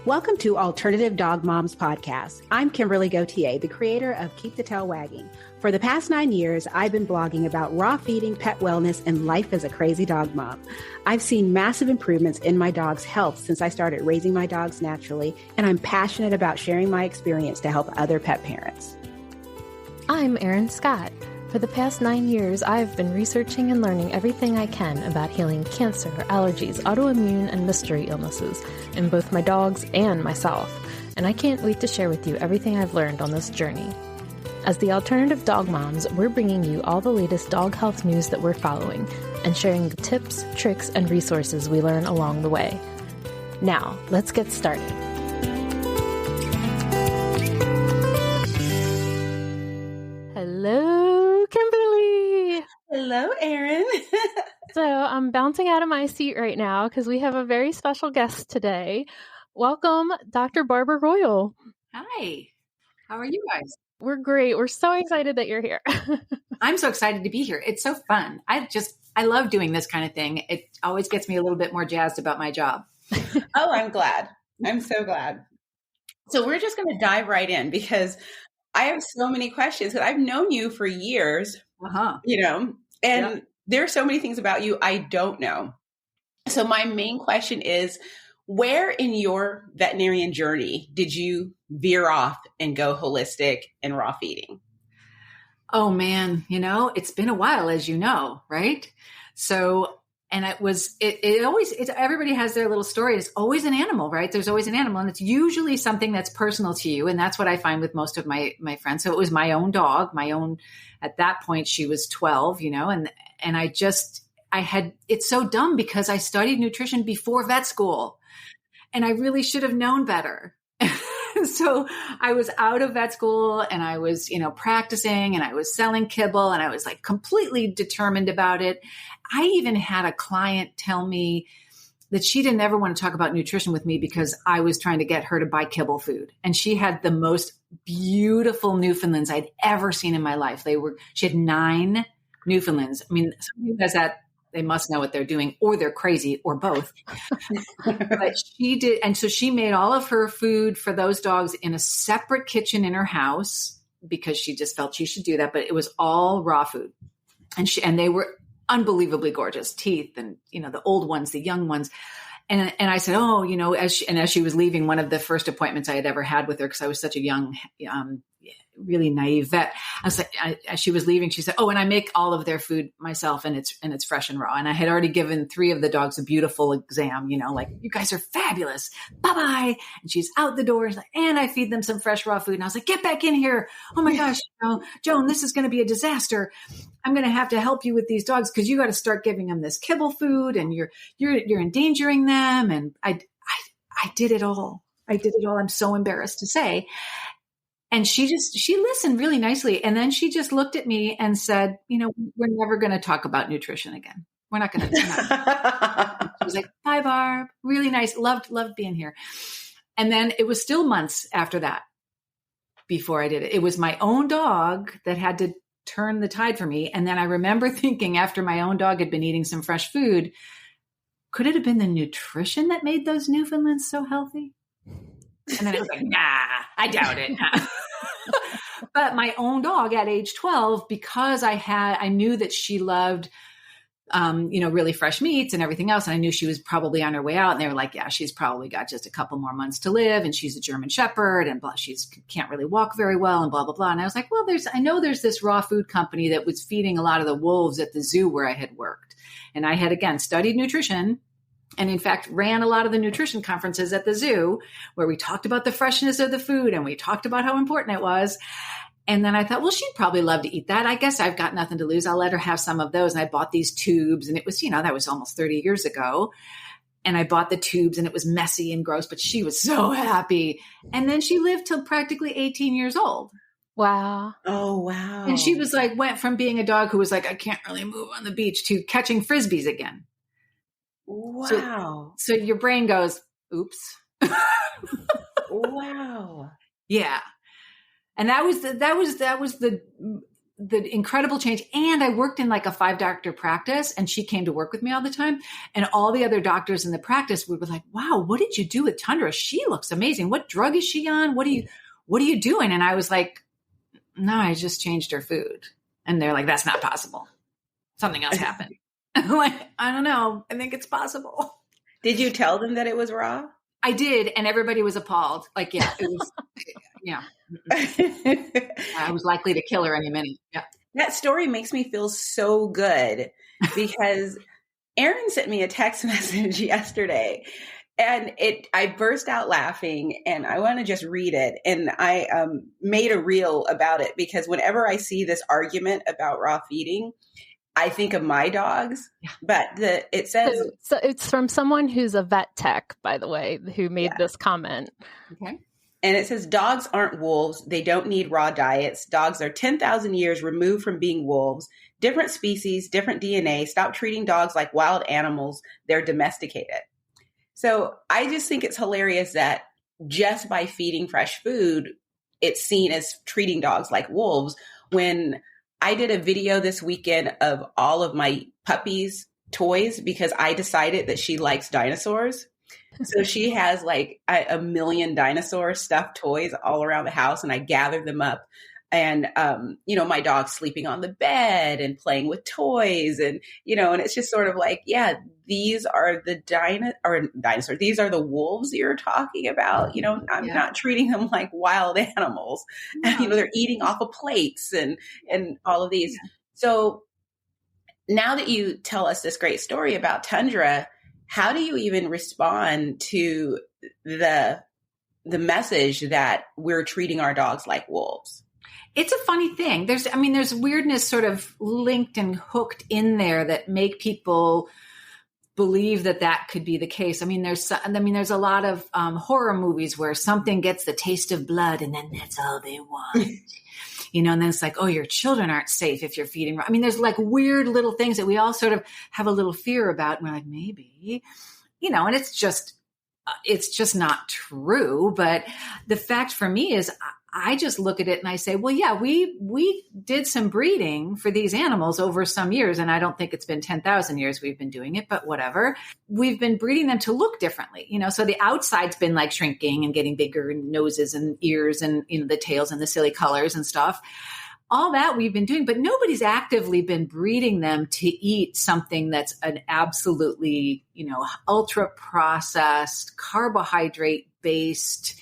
Welcome to Alternative Dog Moms Podcast. I'm Kimberly Gauthier, the creator of Keep the Tail Wagging. For the past 9 years, I've been blogging about raw feeding, pet wellness, and life as a crazy dog mom. I've seen massive improvements in my dog's health since I started raising my dogs naturally, and I'm passionate about sharing my experience to help other pet parents. I'm Erin Scott. For the past 9 years, I've been researching and learning everything I can about healing cancer, allergies, autoimmune, and mystery illnesses in both my dogs and myself, and I can't wait to share with you everything I've learned on this journey. As the Alternative Dog Moms, we're bringing you all the latest dog health news that we're following and sharing the tips, tricks, and resources we learn along the way. Now, let's get started. Hello, Kimberly. Hello, Erin. So I'm bouncing out of my seat right now because we have a very special guest today. Welcome, Dr. Barbara Royal. Hi. How are you guys? We're great. We're so excited that you're here. I'm so excited to be here. It's so fun. I love doing this kind of thing. It always gets me a little bit more jazzed about my job. Oh, I'm glad. I'm so glad. So we're just going to dive right in because I have so many questions because I've known you for years, and there are so many things about you I don't know. So my main question is, where in your veterinarian journey did you veer off and go holistic and raw feeding? Oh man, it's been a while, as you know, right? So, and everybody has their little story. It's always an animal, right? There's always an animal, and it's usually something that's personal to you. And that's what I find with most of my friends. So it was my own dog, at that point, she was 12, and it's so dumb because I studied nutrition before vet school and I really should have known better. So I was out of vet school and I was, practicing and I was selling kibble and I was like completely determined about it. I even had a client tell me that she didn't ever want to talk about nutrition with me because I was trying to get her to buy kibble food. And she had the most beautiful Newfoundlands I'd ever seen in my life. She had 9 Newfoundlands. I mean, somebody who has that, they must know what they're doing, or they're crazy, or both. But she did. And so she made all of her food for those dogs in a separate kitchen in her house because she just felt she should do that. But it was all raw food. And they were unbelievably gorgeous teeth and, the old ones, the young ones. And I said, as she was leaving, one of the first appointments I had ever had with her, because I was such a young, really naive vet. I was like, as she was leaving, she said, "Oh, and I make all of their food myself, and it's fresh and raw." And I had already given 3 of the dogs a beautiful exam, like, "You guys are fabulous. Bye-bye." And she's out the door. She's like, "And I feed them some fresh raw food." And I was like, "Get back in here. Oh my gosh, Joan, this is going to be a disaster. I'm going to have to help you with these dogs because you got to start giving them this kibble food, and you're endangering them." And I did it all. I'm so embarrassed to say. And she listened really nicely. And then she just looked at me and said, "We're never going to talk about nutrition again. We're not going to." She was like, "Bye, Barb. Really nice. Loved being here." And then it was still months after that before I did it. It was my own dog that had to turn the tide for me. And then I remember thinking, after my own dog had been eating some fresh food, could it have been the nutrition that made those Newfoundlands so healthy? And then it was like, nah, I doubt it. But my own dog at age 12, because I knew that she loved, really fresh meats and everything else. And I knew she was probably on her way out. And they were like, "Yeah, she's probably got just a couple more months to live. And she's a German Shepherd and blah, can't really walk very well and blah, blah, blah." And I was like, well, I know there's this raw food company that was feeding a lot of the wolves at the zoo where I had worked. And I had, again, studied nutrition. And in fact, ran a lot of the nutrition conferences at the zoo where we talked about the freshness of the food and we talked about how important it was. And then I thought, well, she'd probably love to eat that. I guess I've got nothing to lose. I'll let her have some of those. And I bought these tubes, and it was, that was almost 30 years ago. And I bought the tubes, and it was messy and gross, but she was so happy. And then she lived till practically 18 years old. Wow. Oh, wow. And she was like, went from being a dog who was like, I can't really move on the beach, to catching Frisbees again. Wow. So your brain goes, oops. Wow. Yeah. And that was the the incredible change. And I worked in like a 5-doctor practice, and she came to work with me all the time. And all the other doctors in the practice were like, wow, what did you do with Tundra? She looks amazing. What drug is she on? What are you doing? And I was like, no, I just changed her food. And they're like, that's not possible. Something else happened. I'm like, I don't know. I think it's possible. Did you tell them that it was raw? I did. And everybody was appalled. Like, yeah, it was, yeah. I was likely to kill her any minute. Yeah. That story makes me feel so good because Erin sent me a text message yesterday, and I burst out laughing, and I want to just read it. And I made a reel about it because whenever I see this argument about raw feeding, I think of my dogs. But it says... So it's from someone who's a vet tech, by the way, who made this comment. Okay. And it says, dogs aren't wolves. They don't need raw diets. Dogs are 10,000 years removed from being wolves. Different species, different DNA. Stop treating dogs like wild animals. They're domesticated. So I just think it's hilarious that just by feeding fresh food, it's seen as treating dogs like wolves. When I did a video this weekend of all of my puppy's toys because I decided that she likes dinosaurs. So she has like a million dinosaur stuffed toys all around the house, and I gathered them up. And, my dog's sleeping on the bed and playing with toys, and, and it's just sort of like, yeah, these are the dinosaurs. These are the wolves you're talking about. I'm not treating them like wild animals. No. They're eating off of plates and all of these. Yeah. So now that you tell us this great story about Tundra, how do you even respond to the message that we're treating our dogs like wolves? It's a funny thing. There's weirdness sort of linked and hooked in there that make people believe that could be the case. There's a lot of horror movies where something gets the taste of blood and then that's all they want. And then it's like, oh, your children aren't safe if you're feeding. There's like weird little things that we all sort of have a little fear about. And we're like, maybe, and it's just not true. But the fact for me is I just look at it and I say, well, yeah, we did some breeding for these animals over some years. And I don't think it's been 10,000 years we've been doing it, but whatever. We've been breeding them to look differently, so the outside's been like shrinking and getting bigger noses and ears and, the tails and the silly colors and stuff. All that we've been doing, but nobody's actively been breeding them to eat something that's an absolutely, ultra processed, carbohydrate based,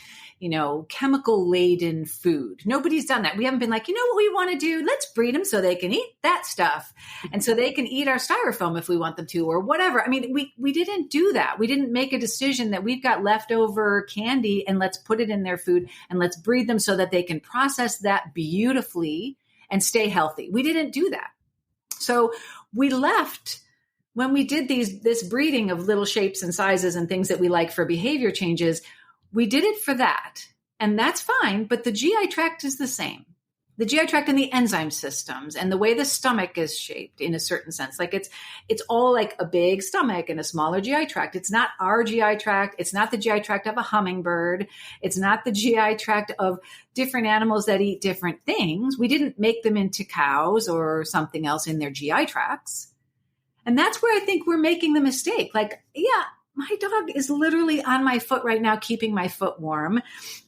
chemical laden food. Nobody's done that. We haven't been like, what we want to do? Let's breed them so they can eat that stuff. And so they can eat our styrofoam if we want them to, or whatever. We didn't do that. We didn't make a decision that we've got leftover candy and let's put it in their food and let's breed them so that they can process that beautifully and stay healthy. We didn't do that. So we left when we did this breeding of little shapes and sizes and things that we like for behavior changes. We did it for that, and that's fine, but the GI tract is the same. The GI tract and the enzyme systems and the way the stomach is shaped in a certain sense. Like it's all like a big stomach and a smaller GI tract. It's not our GI tract. It's not the GI tract of a hummingbird. It's not the GI tract of different animals that eat different things. We didn't make them into cows or something else in their GI tracts. And that's where I think we're making the mistake. Like, yeah, my dog is literally on my foot right now, keeping my foot warm.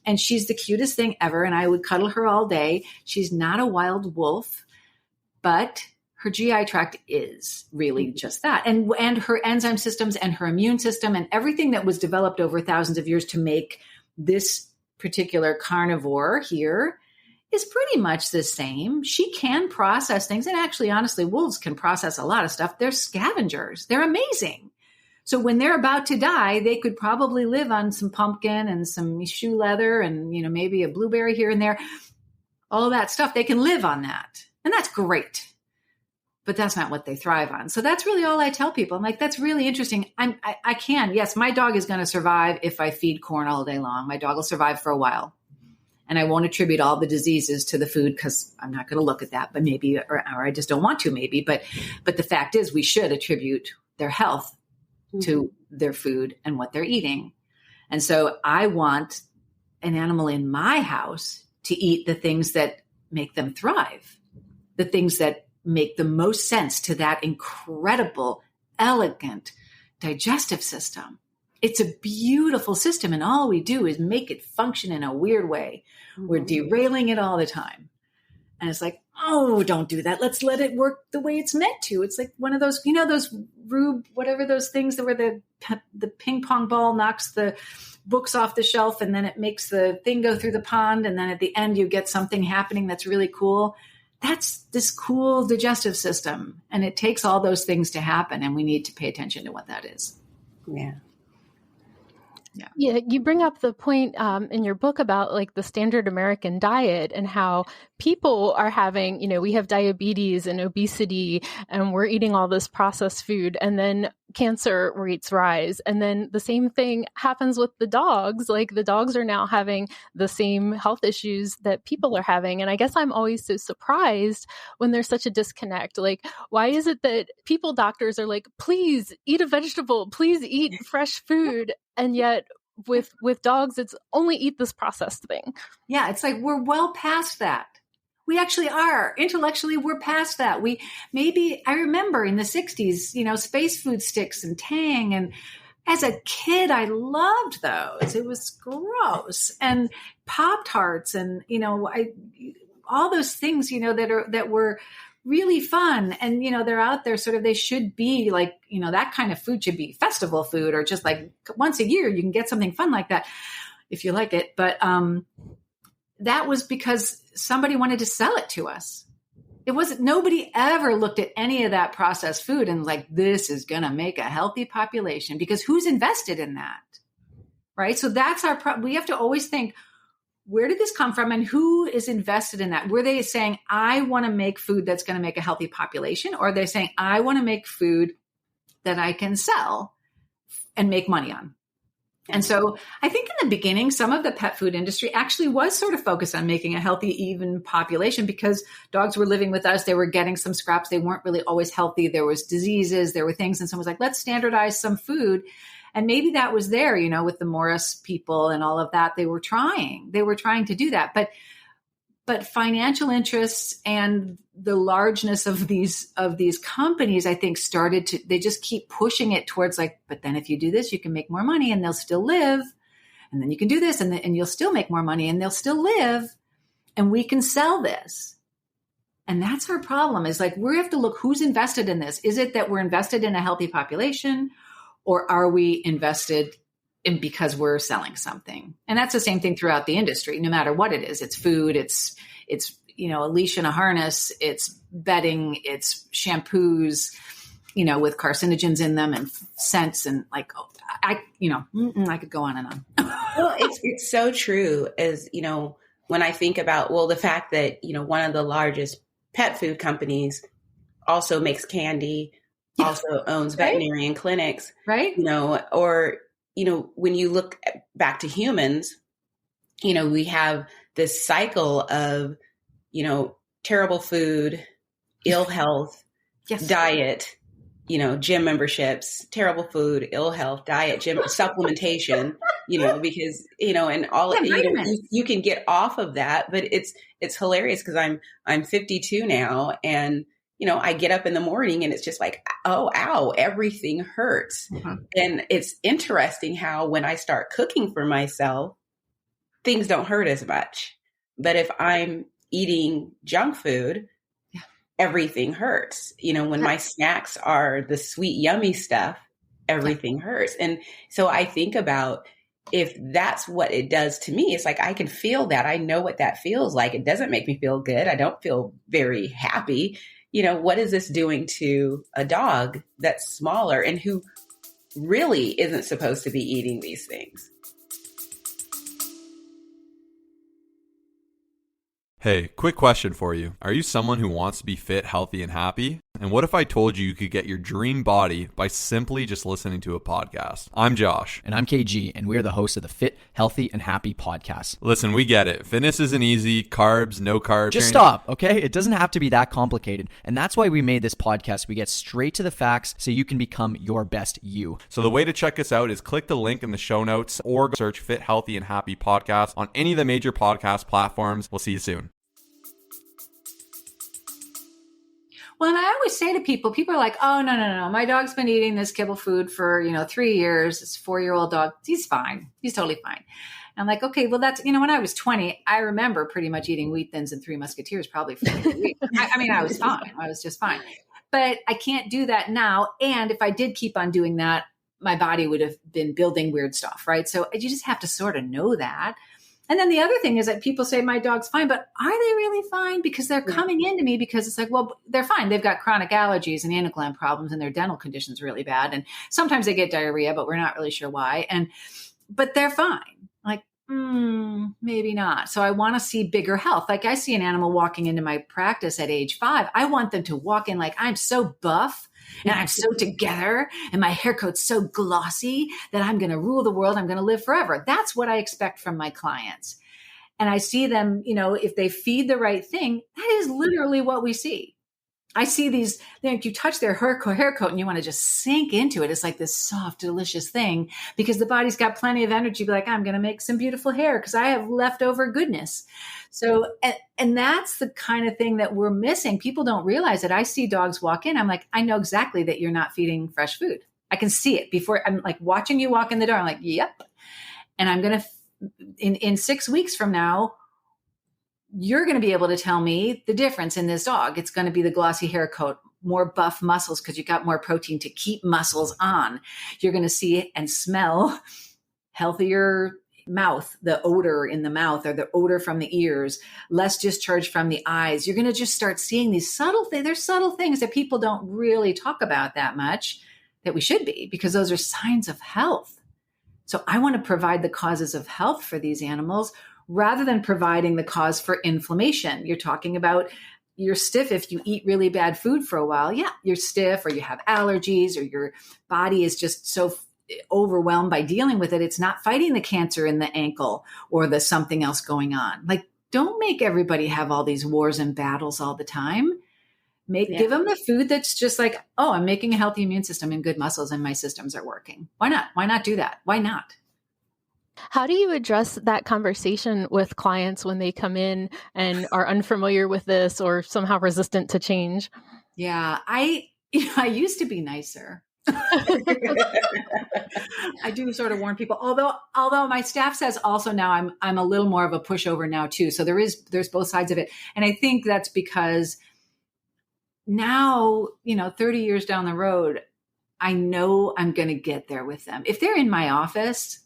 And she's the cutest thing ever. And I would cuddle her all day. She's not a wild wolf, but her GI tract is really just that. And her enzyme systems and her immune system and everything that was developed over thousands of years to make this particular carnivore here is pretty much the same. She can process things. And actually, honestly, wolves can process a lot of stuff. They're scavengers. They're amazing. So when they're about to die, they could probably live on some pumpkin and some shoe leather and, maybe a blueberry here and there. All that stuff, they can live on that. And that's great. But that's not what they thrive on. So that's really all I tell people. I'm like, that's really interesting. I can. Yes, my dog is going to survive if I feed corn all day long. My dog will survive for a while. And I won't attribute all the diseases to the food because I'm not going to look at that, but maybe, or I just don't want to maybe. But the fact is we should attribute their health to their food and what they're eating. And so I want an animal in my house to eat the things that make them thrive. the things that make the most sense to that incredible, elegant digestive system. It's a beautiful system, and all we do is make it function in a weird way. Mm-hmm. We're derailing it all the time. And it's like, oh, don't do that. Let's let it work the way it's meant to. It's like one of those, those Rube, whatever those things that where the ping pong ball knocks the books off the shelf and then it makes the thing go through the pond. And then at the end, you get something happening that's really cool. That's this cool digestive system. And it takes all those things to happen. And we need to pay attention to what that is. Yeah. Yeah, you bring up the point in your book about like the standard American diet and how people are having, we have diabetes and obesity and we're eating all this processed food, and then cancer rates rise. And then the same thing happens with the dogs. Like the dogs are now having the same health issues that people are having. And I guess I'm always so surprised when there's such a disconnect. Like, why is it that doctors are like, please eat a vegetable, please eat fresh food? And yet with dogs, it's only eat this processed thing. Yeah, it's like we're well past that. We actually are. Intellectually, we're past that. I remember in the 60s, space food sticks and Tang. And as a kid, I loved those. It was gross. And Pop-Tarts and, all those things, that were really fun. And, they're out there sort of, they should be like, that kind of food should be festival food, or just like once a year, you can get something fun like that if you like it. But that was because somebody wanted to sell it to us. It wasn't, nobody ever looked at any of that processed food and like, this is going to make a healthy population, because who's invested in that? Right. So that's we have to always think, where did this come from and who is invested in that? Were they saying, I want to make food that's going to make a healthy population? Or are they saying, I want to make food that I can sell and make money on? And so I think in the beginning, some of the pet food industry actually was sort of focused on making a healthy, even population, because dogs were living with us. They were getting some scraps. They weren't really always healthy. There was diseases, there were things. And someone was like, let's standardize some food. And maybe that was there, with the Morris people and all of that. They were trying to do that. But financial interests and the largeness of these companies, I think, they just keep pushing it towards like, but then if you do this, you can make more money and they'll still live. And then you can do this and you'll still make more money and they'll still live. And we can sell this. And that's our problem, is like, we have to look who's invested in this. Is it that we're invested in a healthy population, or are we invested in because we're selling something? And that's the same thing throughout the industry, no matter what it is. It's food, it's a leash and a harness, it's bedding, it's shampoos, with carcinogens in them and scents, and like, I could go on and on. Well, it's so true, as, when I think about, the fact that, one of the largest pet food companies also makes candy, also owns veterinarian clinics, right? Or, when you look back to humans, we have this cycle of, terrible food, ill health, diet, gym memberships, terrible food, ill health, diet, gym, supplementation, because, and all, you can get off of that, but it's hilarious because I'm 52 now, and I get up in the morning and it's just like, oh, ow, everything hurts. Mm-hmm. And it's interesting how when I start cooking for myself, things don't hurt as much. But if I'm eating junk food, everything hurts. When my snacks are the sweet, yummy stuff, everything hurts. And so I think about, if that's what it does to me, it's like, I can feel that. I know what that feels like. It doesn't make me feel good. I don't feel very happy. What is this doing to a dog that's smaller and who really isn't supposed to be eating these things? Hey, quick question for you. Are you someone who wants to be fit, healthy, and happy? And what if I told you could get your dream body by simply just listening to a podcast? I'm Josh. And I'm KG, and we're the hosts of the Fit, Healthy, and Happy podcast. Listen, we get it. Fitness isn't easy. Carbs, no carbs. Just stop, okay? It doesn't have to be that complicated. And that's why we made this podcast. We get straight to the facts so you can become your best you. So the way to check us out is click the link in the show notes or search Fit, Healthy, and Happy podcast on any of the major podcast platforms. We'll see you soon. Well, and I always say to people are like, oh, no. My dog's been eating this kibble food for, 3 years. It's a 4-year-old dog. He's fine. He's totally fine. And I'm like, okay, well, that's, when I was 20, I remember pretty much eating Wheat Thins and Three Musketeers probably for a week. I was fine. I was just fine. But I can't do that now. And if I did keep on doing that, my body would have been building weird stuff, right? So you just have to sort of know that. And then the other thing is that people say my dog's fine, but are they really fine? Because they're coming into me because it's like, well, they're fine. They've got chronic allergies and anal gland problems and their dental condition's really bad. And sometimes they get diarrhea, but we're not really sure why. But they're fine. Like, maybe not. So I want to see bigger health. Like I see an animal walking into my practice at age 5. I want them to walk in like, I'm so buff and I'm so together and my hair coat's so glossy that I'm going to rule the world. I'm going to live forever. That's what I expect from my clients. And I see them, if they feed the right thing, that is literally what we see. I see these, you touch their hair coat and you want to just sink into it. It's like this soft, delicious thing because the body's got plenty of energy. Be like, I'm going to make some beautiful hair because I have leftover goodness. So, and that's the kind of thing that we're missing. People don't realize that. I see dogs walk in. I'm like, I know exactly that you're not feeding fresh food. I can see it before I'm like watching you walk in the door. I'm like, yep. And I'm going to, in 6 weeks from now, you're going to be able to tell me the difference in this dog. It's going to be the glossy hair coat, more buff muscles because you got more protein to keep muscles on. You're going to see and smell healthier mouth, the odor in the mouth or the odor from the ears, less discharge from the eyes. You're going to just start seeing these subtle things. There's subtle things that people don't really talk about that much that we should be because those are signs of health. So I want to provide the causes of health for these animals rather than providing the cause for inflammation. You're talking about you're stiff if you eat really bad food for a while. Yeah, you're stiff or you have allergies or your body is just so overwhelmed by dealing with it. It's not fighting the cancer in the ankle or the something else going on. Like, don't make everybody have all these wars and battles all the time. Give them the food that's just like, oh, I'm making a healthy immune system and good muscles and my systems are working. Why not? Why not do that? Why not? How do you address that conversation with clients when they come in and are unfamiliar with this or somehow resistant to change? Yeah, I used to be nicer. I do sort of warn people, although my staff says also now I'm a little more of a pushover now too. So there's both sides of it. And I think that's because now, 30 years down the road, I know I'm going to get there with them. If they're in my office,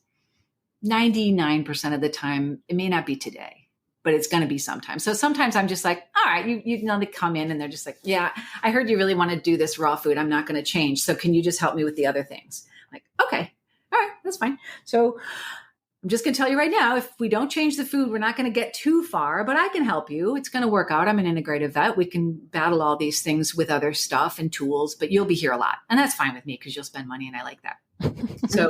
99% of the time, it may not be today, but it's going to be sometime. So sometimes I'm just like, all right, they come in and they're just like, yeah, I heard you really want to do this raw food. I'm not going to change. So can you just help me with the other things? Like, okay, all right, that's fine. So I'm just going to tell you right now, if we don't change the food, we're not going to get too far, but I can help you. It's going to work out. I'm an integrative vet. We can battle all these things with other stuff and tools, but you'll be here a lot. And that's fine with me because you'll spend money and I like that. So,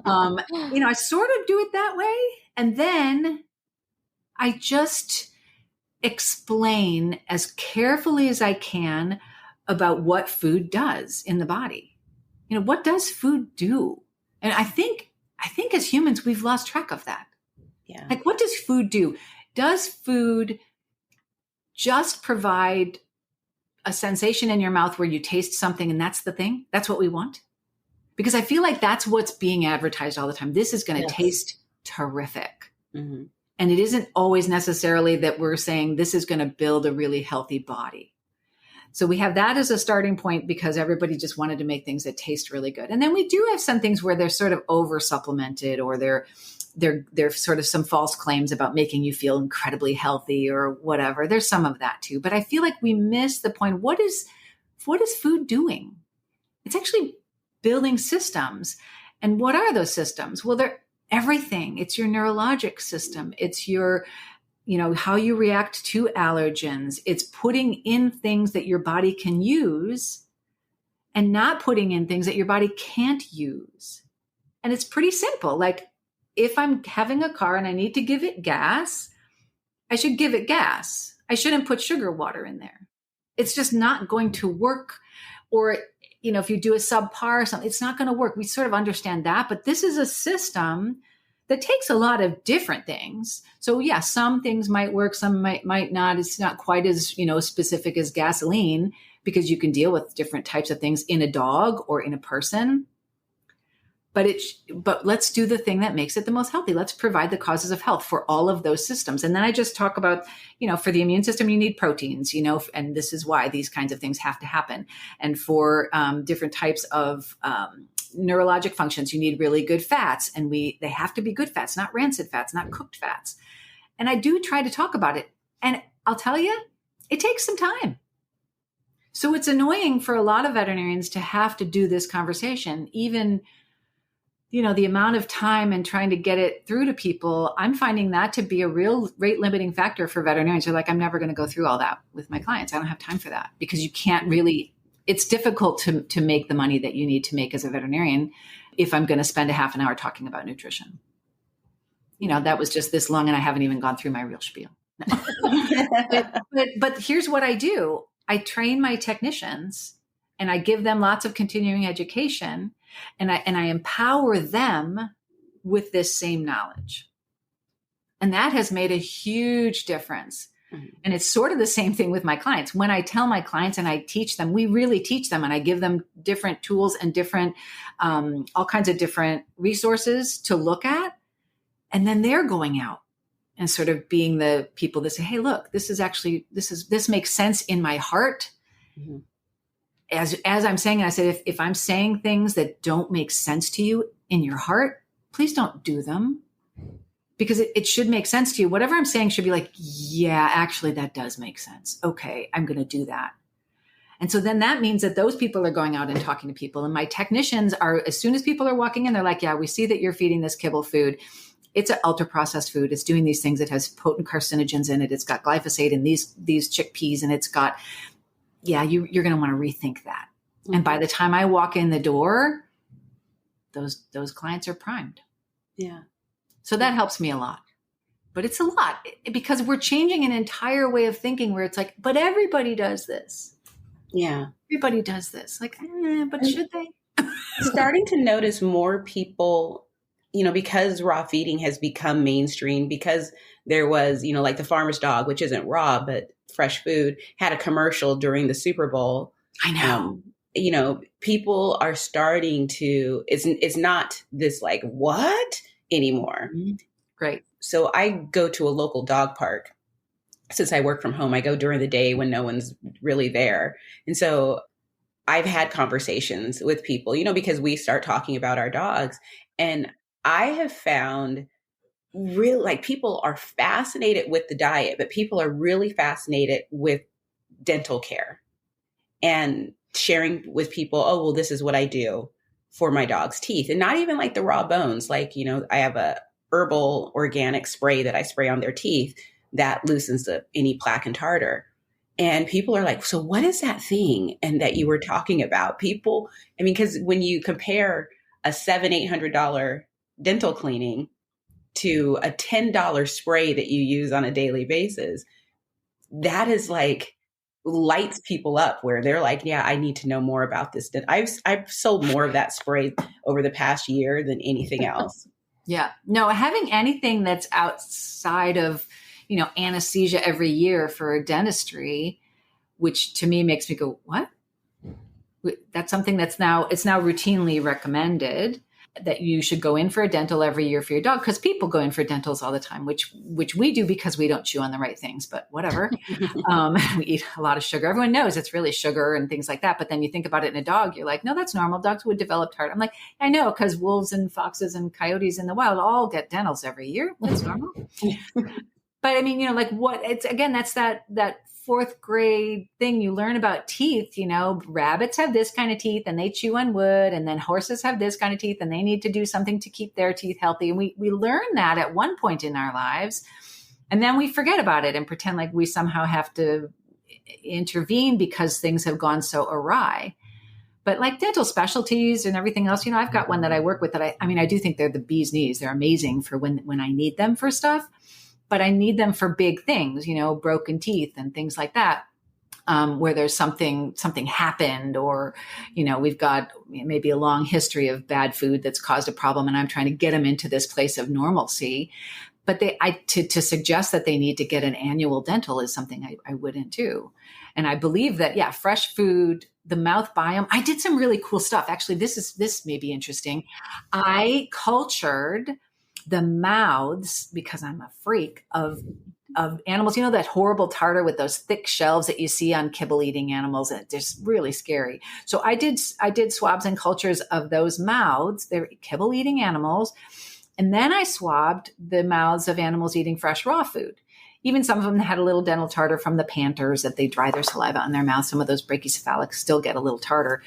I sort of do it that way. And then I just explain as carefully as I can about what food does in the body. What does food do? And I think as humans, we've lost track of that. Yeah. Like, what does food do? Does food just provide a sensation in your mouth where you taste something and that's the thing? That's what we want? Because I feel like that's what's being advertised all the time. This is going to taste terrific. Mm-hmm. And it isn't always necessarily that we're saying this is going to build a really healthy body. So we have that as a starting point because everybody just wanted to make things that taste really good. And then we do have some things where they're sort of over supplemented or they're sort of some false claims about making you feel incredibly healthy or whatever. There's some of that too. But I feel like we miss the point. What is food doing? It's actually building systems. And what are those systems? Well, they're everything. It's your neurologic system. It's your, how you react to allergens. It's putting in things that your body can use and not putting in things that your body can't use. And it's pretty simple. Like, if I'm having a car and I need to give it gas, I should give it gas. I shouldn't put sugar water in there. It's just not going to work. Or, if you do a subpar or something, it's not going to work. We sort of understand that, but this is a system that takes a lot of different things. So yeah, some things might work, some might not. It's not quite as, specific as gasoline, because you can deal with different types of things in a dog or in a person. But let's do the thing that makes it the most healthy. Let's provide the causes of health for all of those systems. And then I just talk about, for the immune system, you need proteins, and this is why these kinds of things have to happen. And for different types of neurologic functions, you need really good fats, and they have to be good fats, not rancid fats, not cooked fats. And I do try to talk about it. And I'll tell you, it takes some time. So it's annoying for a lot of veterinarians to have to do this conversation, even the amount of time and trying to get it through to people. I'm finding that to be a real rate limiting factor for veterinarians. They're like, I'm never going to go through all that with my clients. I don't have time for that, because you can't really, it's difficult to make the money that you need to make as a veterinarian if I'm going to spend a half an hour talking about nutrition. That was just this long and I haven't even gone through my real spiel. but here's what I do. I train my technicians and I give them lots of continuing education. And I empower them with this same knowledge. And that has made a huge difference. Mm-hmm. And it's sort of the same thing with my clients. When I tell my clients and I teach them, we really teach them, and I give them different tools and different, all kinds of different resources to look at. And then they're going out and sort of being the people that say, hey, look, this makes sense in my heart. Mm-hmm. As I'm saying, I said, if I'm saying things that don't make sense to you in your heart, please don't do them, because it should make sense to you. Whatever I'm saying should be like, yeah, actually, that does make sense. Okay, I'm going to do that. And so then that means that those people are going out and talking to people. And my technicians are, as soon as people are walking in, they're like, yeah, we see that you're feeding this kibble food. It's an ultra processed food. It's doing these things. It has potent carcinogens in it. It's got glyphosate in these chickpeas, and it's got, yeah, you're going to want to rethink that. Mm-hmm. And by the time I walk in the door, those clients are primed. Yeah. So that helps me a lot. But it's a lot, because we're changing an entire way of thinking where it's like, but everybody does this. Yeah. Everybody does this. Like, but should they? Starting to notice more people, because raw feeding has become mainstream, because there was, like the farmer's dog, which isn't raw, but fresh food, had a commercial during the Super Bowl. I know. People are starting to, it's not this like, what anymore. Mm-hmm. Great. So I go to a local dog park. Since I work from home, I go during the day when no one's really there. And so I've had conversations with people, because we start talking about our dogs. And I have found really, like, people are fascinated with the diet, but people are really fascinated with dental care and sharing with people, oh, well, this is what I do for my dog's teeth. And not even like the raw bones. Like, I have a herbal organic spray that I spray on their teeth that loosens any plaque and tartar. And people are like, so what is that thing? And that you were talking about, people, because when you compare a $700-800 dental cleaning to a $10 spray that you use on a daily basis, that is like lights people up, where they're like, yeah, I need to know more about this. I've sold more of that spray over the past year than anything else. Yeah. No, having anything that's outside of, anesthesia every year for dentistry, which to me makes me go, what? That's something it's now routinely recommended that you should go in for a dental every year for your dog, because people go in for dentals all the time, which we do because we don't chew on the right things, but whatever. We eat a lot of sugar. Everyone knows it's really sugar and things like that. But then you think about it in a dog, you're like, no, that's normal. Dogs would develop heart. I'm like, I know, because wolves and foxes and coyotes in the wild all get dentals every year. That's normal. But that's that fourth grade thing you learn about teeth. Rabbits have this kind of teeth and they chew on wood, and then horses have this kind of teeth and they need to do something to keep their teeth healthy. And we learn that at one point in our lives, and then we forget about it and pretend like we somehow have to intervene because things have gone so awry. But like dental specialties and everything else, I've got one that I work with that I do think they're the bee's knees. They're amazing for when I need them for stuff. But I need them for big things, broken teeth and things like that, where there's something happened, or, we've got maybe a long history of bad food that's caused a problem, and I'm trying to get them into this place of normalcy. but to suggest that they need to get an annual dental is something I wouldn't do. And I believe that, yeah, fresh food, the mouth biome, I did some really cool stuff. Actually, this may be interesting. I cultured the mouths, because I'm a freak, of animals. You know, that horrible tartar with those thick shelves that you see on kibble eating animals. It's just really scary. So I did swabs and cultures of those mouths. They're kibble eating animals. And then I swabbed the mouths of animals eating fresh raw food. Even some of them had a little dental tartar from the panters that they dry their saliva in their mouth. Some of those brachycephalics still get a little tartar.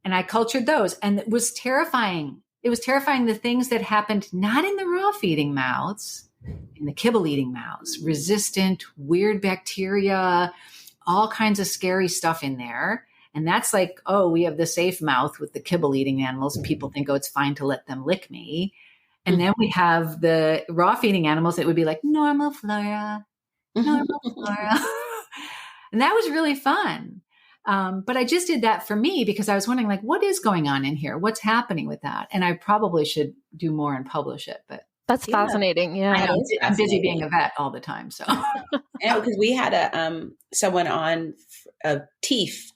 And I cultured those, and it was terrifying. It was terrifying, the things that happened not in the raw feeding mouths, in the kibble eating mouths, resistant, weird bacteria, all kinds of scary stuff in there. And that's like, oh, we have the safe mouth with the kibble eating animals, and people think, oh, it's fine to let them lick me. And then we have the raw feeding animals that would be like normal flora. And that was really fun. But I just did that for me because I was wondering, like, what is going on in here? What's happening with that? And I probably should do more and publish it. But that's fascinating. Yeah. I know, I'm busy being a vet all the time. So because we had someone on teeth,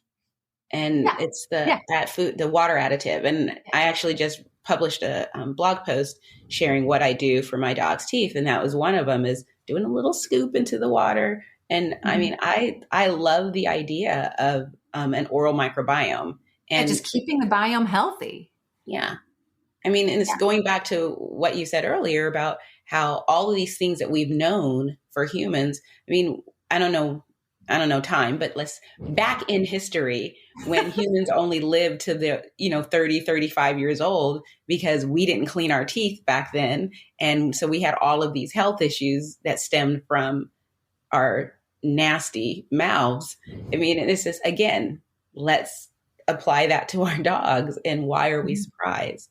and it's that food, the water additive. And I actually just published a blog post sharing what I do for my dog's teeth. And that was one of them, is doing a little scoop into the water. And I mean, I love the idea of an oral microbiome and just keeping the biome healthy. Yeah. I mean, and it's going back to what you said earlier about how all of these things that we've known for humans, I mean, I don't know time, but back in history when humans only lived to the, 30, 35 years old because we didn't clean our teeth back then. And so we had all of these health issues that stemmed from our nasty mouths. I mean, it's just, again, let's apply that to our dogs. And why are we surprised?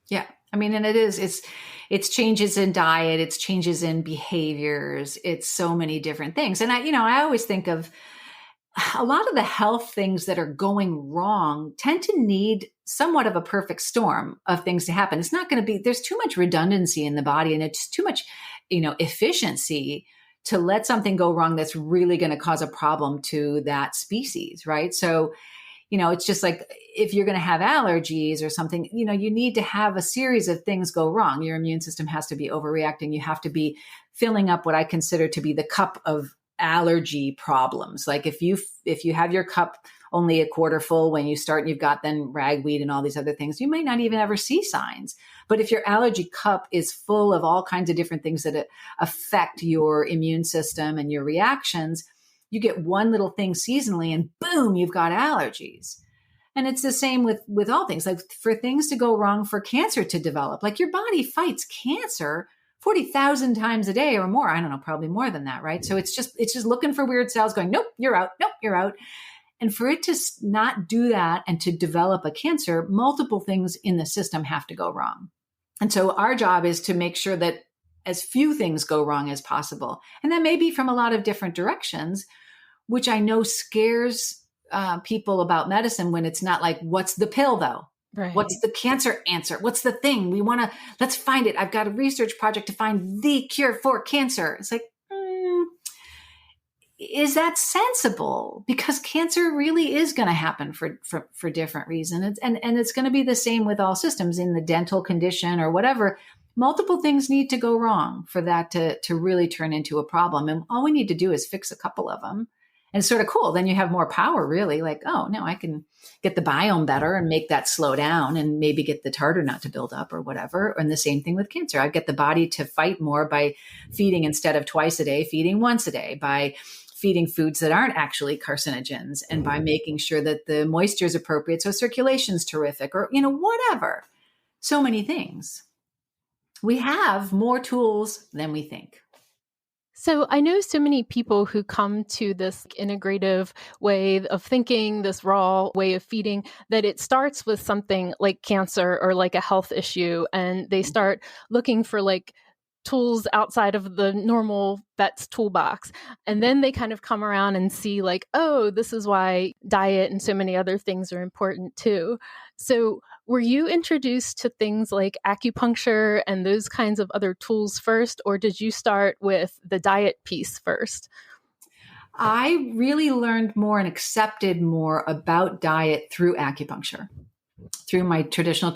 Yeah. I mean, and it's changes in diet, it's changes in behaviors, it's so many different things. And I always think of a lot of the health things that are going wrong tend to need somewhat of a perfect storm of things to happen. It's not going to be, there's too much redundancy in the body, and it's too much, efficiency to let something go wrong that's really going to cause a problem to that species, right? So, it's just like if you're going to have allergies or something, you need to have a series of things go wrong. Your immune system has to be overreacting. You have to be filling up what I consider to be the cup of allergy problems. Like if you have your cup only a quarter full when you start, and you've got then ragweed and all these other things, you might not even ever see signs. But if your allergy cup is full of all kinds of different things that affect your immune system and your reactions, you get one little thing seasonally and boom, you've got allergies. And it's the same with all things. Like for things to go wrong, for cancer to develop, like your body fights cancer 40,000 times a day or more. I don't know, probably more than that, right? So it's just looking for weird cells going, nope, you're out. Nope, you're out. And for it to not do that and to develop a cancer, multiple things in the system have to go wrong. And so our job is to make sure that as few things go wrong as possible. And that may be from a lot of different directions, which I know scares people about medicine when it's not like, what's the pill though? Right. What's the cancer answer? What's the thing? Let's find it. I've got a research project to find the cure for cancer. It's like, is that sensible? Because cancer really is going to happen for different reasons. And it's going to be the same with all systems in the dental condition or whatever. Multiple things need to go wrong for that to really turn into a problem. And all we need to do is fix a couple of them. And it's sort of cool. Then you have more power, really. Like, oh, no, I can get the biome better and make that slow down and maybe get the tartar not to build up or whatever. And the same thing with cancer. I get the body to fight more by feeding, instead of twice a day, feeding once a day, by feeding foods that aren't actually carcinogens, and by making sure that the moisture is appropriate. So circulation's terrific, or, whatever. So many things. We have more tools than we think. So I know so many people who come to this integrative way of thinking, this raw way of feeding, that it starts with something like cancer or like a health issue, and they start looking for like tools outside of the normal vet's toolbox. And then they kind of come around and see like, oh, this is why diet and so many other things are important too. So were you introduced to things like acupuncture and those kinds of other tools first, or did you start with the diet piece first? I really learned more and accepted more about diet through acupuncture, through my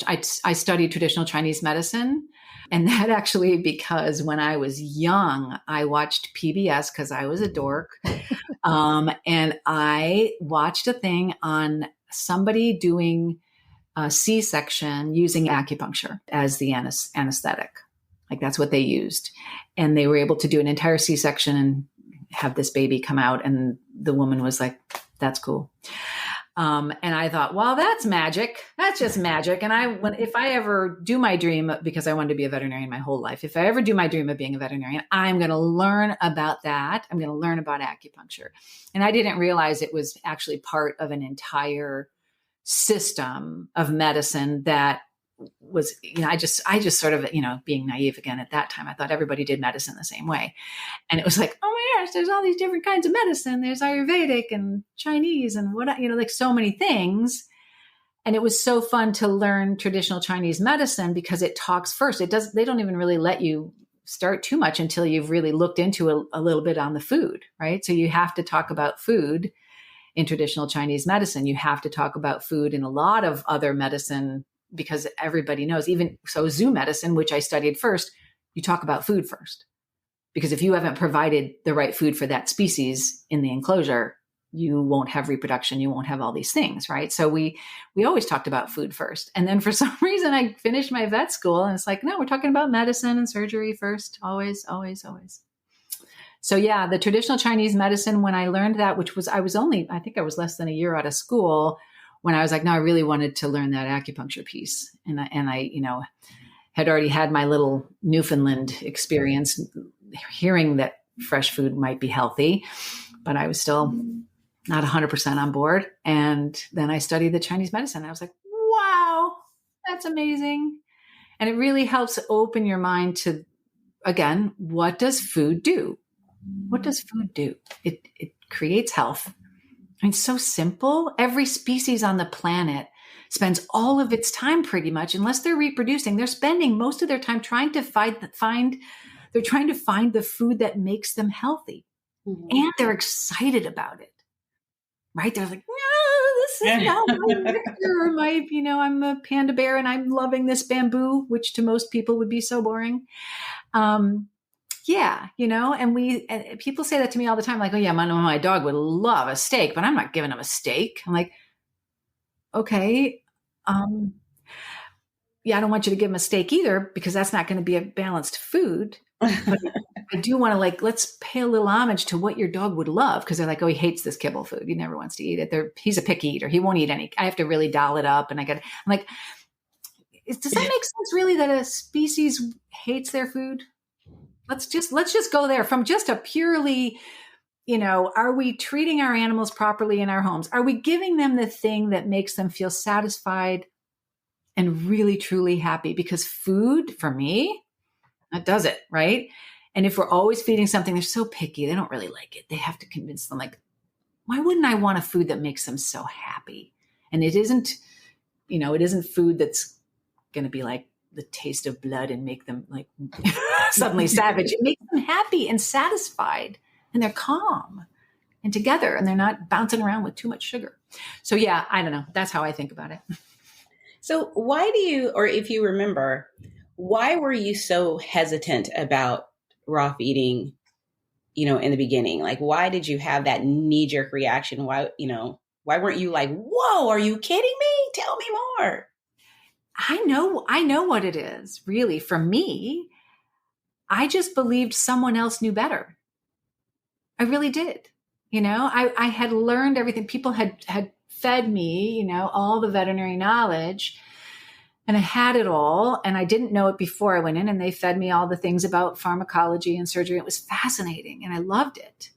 I studied traditional Chinese medicine. And that actually, because when I was young, I watched PBS because I was a dork. And I watched a thing on somebody doing a C-section using acupuncture as the anesthetic. Like that's what they used. And they were able to do an entire C-section and have this baby come out. And the woman was like, that's cool. And I thought, well, that's magic. That's just magic. And if I ever do my dream, because I wanted to be a veterinarian my whole life, if I ever do my dream of being a veterinarian, I'm going to learn about that. I'm going to learn about acupuncture. And I didn't realize it was actually part of an entire system of medicine that was, I just sort of, being naive again at that time, I thought everybody did medicine the same way. And it was like, oh my gosh, there's all these different kinds of medicine. There's Ayurvedic and Chinese and like so many things. And it was so fun to learn traditional Chinese medicine because it talks first. They don't even really let you start too much until you've really looked into a little bit on the food, right? So you have to talk about food in traditional Chinese medicine. You have to talk about food in a lot of other medicine because everybody knows, even so zoo medicine, which I studied first, you talk about food first. Because if you haven't provided the right food for that species in the enclosure, you won't have reproduction, you won't have all these things, right? So we always talked about food first. And then for some reason I finished my vet school and it's like, no, we're talking about medicine and surgery first, always, always, always. So yeah, the traditional Chinese medicine, when I learned that, I think I was less than a year out of school when I was like, no, I really wanted to learn that acupuncture piece. And I had already had my little Newfoundland experience hearing that fresh food might be healthy, but I was still not 100% on board. And then I studied the Chinese medicine. I was like, wow, that's amazing. And it really helps open your mind to, again, what does food do? What does food do? It creates health. I mean, it's so simple. Every species on the planet spends all of its time pretty much, unless they're reproducing, they're spending most of their time trying to find the food that makes them healthy. Mm-hmm. And they're excited about it, right? They're like, no, this is not my nectar, or I'm a panda bear and I'm loving this bamboo, which to most people would be so boring. Yeah, and people say that to me all the time, like, oh yeah, my dog would love a steak, but I'm not giving him a steak. I'm like, okay, yeah, I don't want you to give him a steak either, because that's not going to be a balanced food. But I do want to let's pay a little homage to what your dog would love, because they're like, oh, he hates this kibble food. He never wants to eat it. He's a picky eater. He won't eat any. I have to really dial it up. And I'm like, does that make sense really, that a species hates their food? Let's just go there from just a purely, are we treating our animals properly in our homes? Are we giving them the thing that makes them feel satisfied and really, truly happy? Because food, for me, that does it, right? And if we're always feeding something, they're so picky, they don't really like it. They have to convince them, like, why wouldn't I want a food that makes them so happy? And it isn't food that's going to be like the taste of blood and make them like suddenly savage. It makes them happy and satisfied, and they're calm and together, and they're not bouncing around with too much sugar. So yeah, I don't know. That's how I think about it. So why do you, or if you remember, why were you so hesitant about raw feeding, in the beginning? Like, why did you have that knee-jerk reaction? Why weren't you like, whoa, are you kidding me? Tell me more. I know what it is, really. For me, I just believed someone else knew better. I really did. I had learned everything. People had fed me, all the veterinary knowledge, and I had it all. And I didn't know it before I went in, and they fed me all the things about pharmacology and surgery. It was fascinating, and I loved it.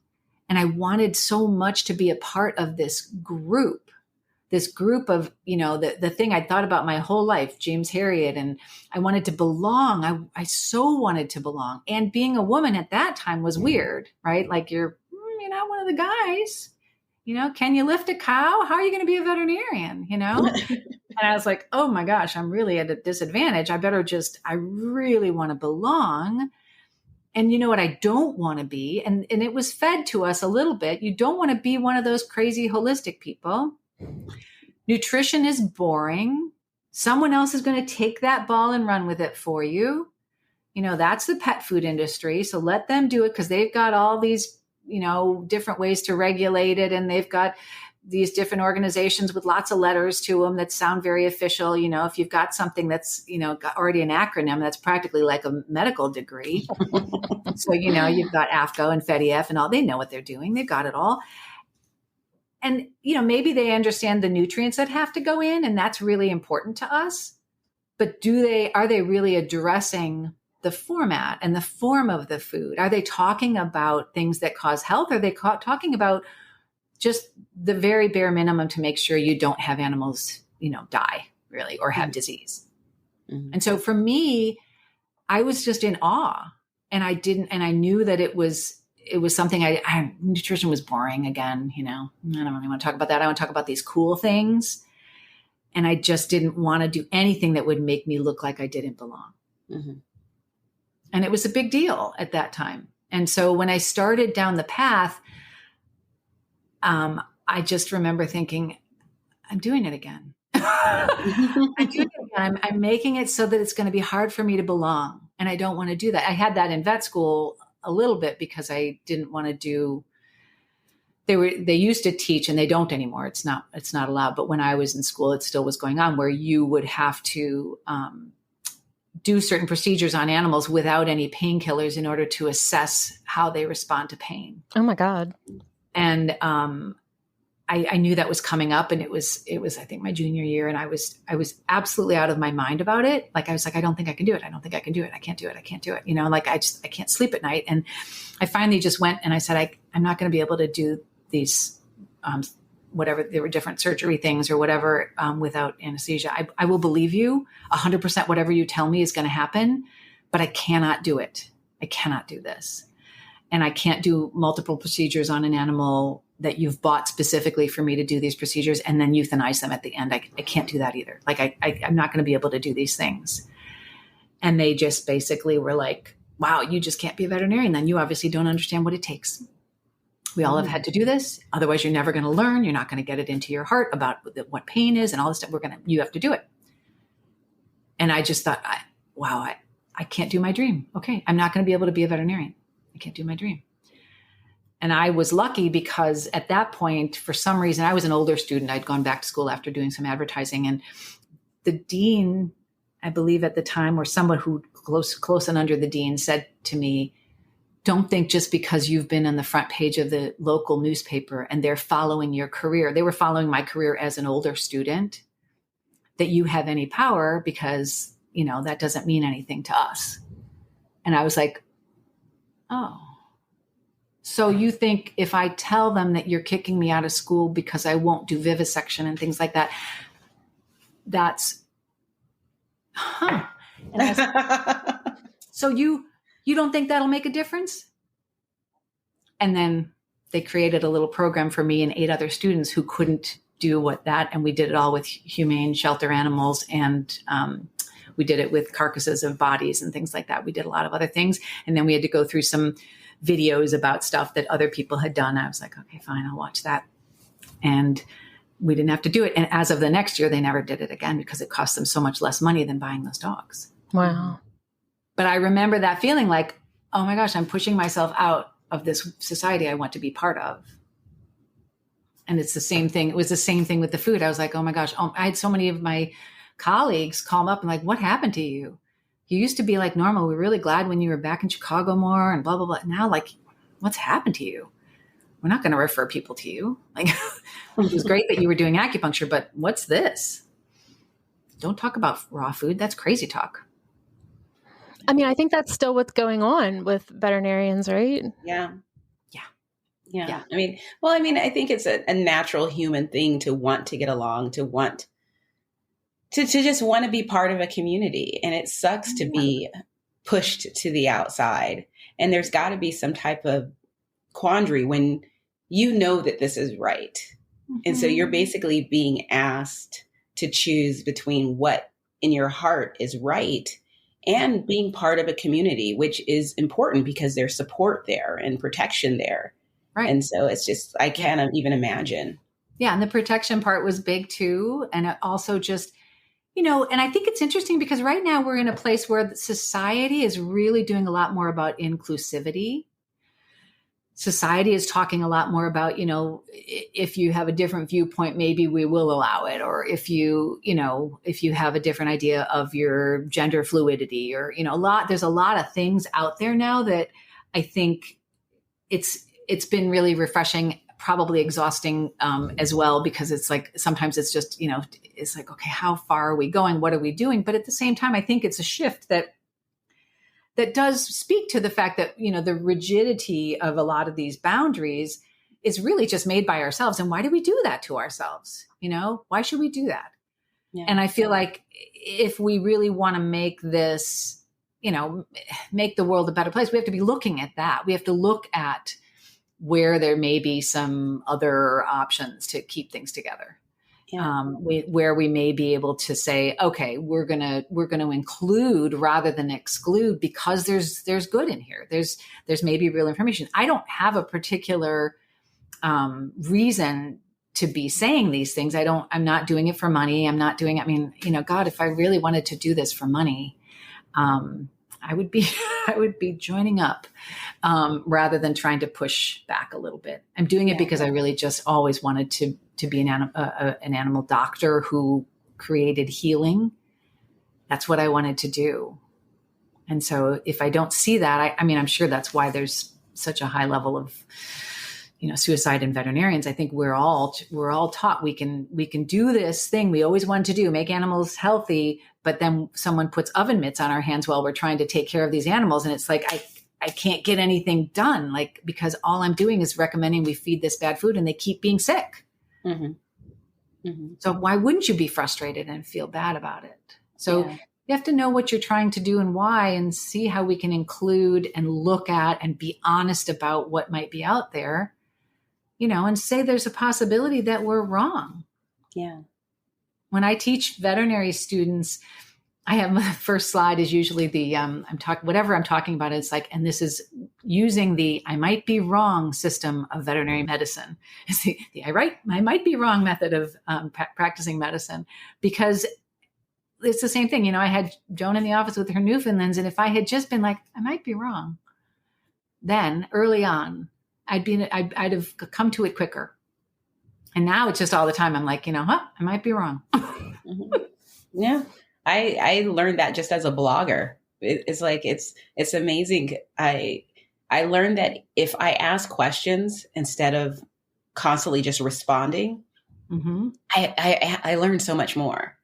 And I wanted so much to be a part of this group of, the thing I'd thought about my whole life, James Herriot, and I wanted to belong. I so wanted to belong. And being a woman at that time was weird, right? Like, you're not one of the guys, Can you lift a cow? How are you going to be a veterinarian? And I was like, oh my gosh, I'm really at a disadvantage. I really want to belong. And you know what I don't want to be? And it was fed to us a little bit. You don't want to be one of those crazy holistic people. Nutrition is boring. Someone else is going to take that ball and run with it for you. That's the pet food industry. So let them do it because they've got all these, different ways to regulate it. And they've got these different organizations with lots of letters to them that sound very official. If you've got something that's, got already an acronym, that's practically like a medical degree. So, you've got AFCO and FEDIF and all, they know what they're doing. They've got it all. And, maybe they understand the nutrients that have to go in, and that's really important to us. But are they really addressing the format and the form of the food? Are they talking about things that cause health? Are they talking about just the very bare minimum to make sure you don't have animals, die really, or have disease? Mm-hmm. And so for me, I was just in awe, and I knew that it was something nutrition was boring again, I don't really want to talk about that. I want to talk about these cool things. And I just didn't want to do anything that would make me look like I didn't belong. Mm-hmm. And it was a big deal at that time. And so when I started down the path, I just remember thinking, I'm doing it again. I'm doing it again. I'm making it so that it's going to be hard for me to belong. And I don't want to do that. I had that in vet school a little bit because I didn't want to do, they used to teach, and they don't anymore. It's not allowed. But when I was in school, it still was going on, where you would have to, do certain procedures on animals without any painkillers in order to assess how they respond to pain. Oh my God. And, I knew that was coming up, and it was, I think, my junior year. And I was absolutely out of my mind about it. Like, I was like, I don't think I can do it. I don't think I can do it. I can't do it. I can't do it. I can't sleep at night. And I finally just went and I said, I'm not going to be able to do these, whatever, there were different surgery things or whatever, without anesthesia. I will believe you 100%. Whatever you tell me is going to happen, but I cannot do it. I cannot do this. And I can't do multiple procedures on an animal that you've bought specifically for me to do these procedures and then euthanize them at the end. I can't do that either. Like I'm not going to be able to do these things. And they just basically were like, wow, you just can't be a veterinarian. Then you obviously don't understand what it takes. We all have had to do this. Otherwise you're never going to learn. You're not going to get it into your heart about what pain is and all this stuff. You have to do it. And I just thought, wow, I can't do my dream. Okay. I'm not going to be able to be a veterinarian. I can't do my dream. And I was lucky because at that point, for some reason, I was an older student. I'd gone back to school after doing some advertising. And the dean, I believe at the time, or someone who close and under the dean, said to me, don't think just because you've been on the front page of the local newspaper and they're following your career, they were following my career as an older student, that you have any power, because, that doesn't mean anything to us. And I was like, oh. So you think if I tell them that you're kicking me out of school because I won't do vivisection and things like that, that's, And I was like, so you don't think that'll make a difference? And then they created a little program for me and 8 other students who couldn't do and we did it all with humane shelter animals, and we did it with carcasses of bodies and things like that. We did a lot of other things. And then we had to go through some videos about stuff that other people had done. I was like, okay, fine, I'll watch that. And we didn't have to do it. And as of the next year, they never did it again because it cost them so much less money than buying those dogs. Wow. But I remember that feeling like, oh my gosh, I'm pushing myself out of this society I want to be part of. And it's the same thing. It was the same thing with the food. I was like, oh my gosh, I had so many of my colleagues call me up and like, what happened to you? You used to be like normal. We're really glad when you were back in Chicago more and blah, blah, blah. Now, like, what's happened to you? We're not going to refer people to you. Like, it was great that you were doing acupuncture, but what's this? Don't talk about raw food. That's crazy talk. I mean, I think that's still what's going on with veterinarians, right? Yeah. I mean, I think it's a natural human thing to want to get along, to want to just want to be part of a community. And it sucks to be pushed to the outside. And there's got to be some type of quandary when you know that this is right. Mm-hmm. And so you're basically being asked to choose between what in your heart is right and being part of a community, which is important because there's support there and protection there. Right. And so it's just, I can't even imagine. Yeah. And the protection part was big too. And it also just, and I think it's interesting because right now we're in a place where society is really doing a lot more about inclusivity. Society is talking a lot more about, if you have a different viewpoint, maybe we will allow it. Or if you have a different idea of your gender fluidity or, there's a lot of things out there now that I think it's been really refreshing, probably exhausting as well, because it's like, sometimes it's just, it's like, okay, how far are we going? What are we doing? But at the same time, I think it's a shift that does speak to the fact that, the rigidity of a lot of these boundaries is really just made by ourselves. And why do we do that to ourselves? Why should we do that? Yeah. And I feel like if we really want to make this, make the world a better place, we have to be looking at that. We have to look at where there may be some other options to keep things together. Yeah. Where we may be able to say, okay, we're gonna include rather than exclude because there's good in here. There's maybe real information. I don't have a particular reason to be saying these things. I'm not doing it for money. I'm not doing. I mean, God, if I really wanted to do this for money, I would be joining up rather than trying to push back a little bit. I'm doing it because I really just always wanted to be an animal doctor who created healing. That's what I wanted to do. And so if I don't see that, I'm sure that's why there's such a high level of, suicide in veterinarians. I think we're all taught we can do this thing we always wanted to do, make animals healthy, but then someone puts oven mitts on our hands while we're trying to take care of these animals. And it's like, I can't get anything done, because all I'm doing is recommending we feed this bad food and they keep being sick. Mm-hmm. Mm-hmm. So why wouldn't you be frustrated and feel bad about it? So you have to know what you're trying to do and why, and see how we can include and look at and be honest about what might be out there, and say there's a possibility that we're wrong. Yeah. When I teach veterinary students, I have my first slide is usually whatever I'm talking about. It's like, and this is using the I might be wrong system of veterinary medicine. It's the I might be wrong method of practicing medicine, because it's the same thing. I had Joan in the office with her Newfoundlands, and if I had just been like, I might be wrong, then early on, I'd have come to it quicker. And now it's just all the time. I'm like, I might be wrong. Mm-hmm. Yeah. I learned that just as a blogger. It's like, it's amazing. I learned that if I ask questions instead of constantly just responding, mm-hmm. I learned so much more.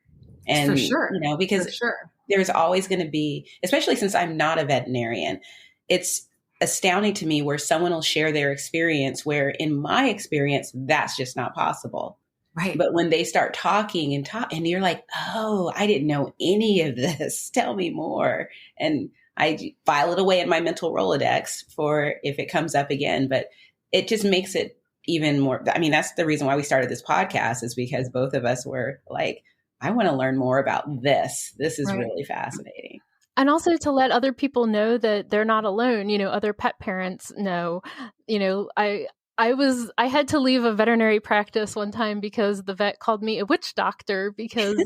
And, for sure. Because there's always going to be, especially since I'm not a veterinarian, it's astounding to me where someone will share their experience where in my experience, that's just not possible. Right. But when they start talking and you're like, oh, I didn't know any of this. Tell me more. And I file it away in my mental Rolodex for if it comes up again. But it just makes it even more. That's the reason why we started this podcast, is because both of us were like, I want to learn more about this. This is really fascinating. And also to let other people know that they're not alone. Other pet parents know, I had to leave a veterinary practice one time because the vet called me a witch doctor because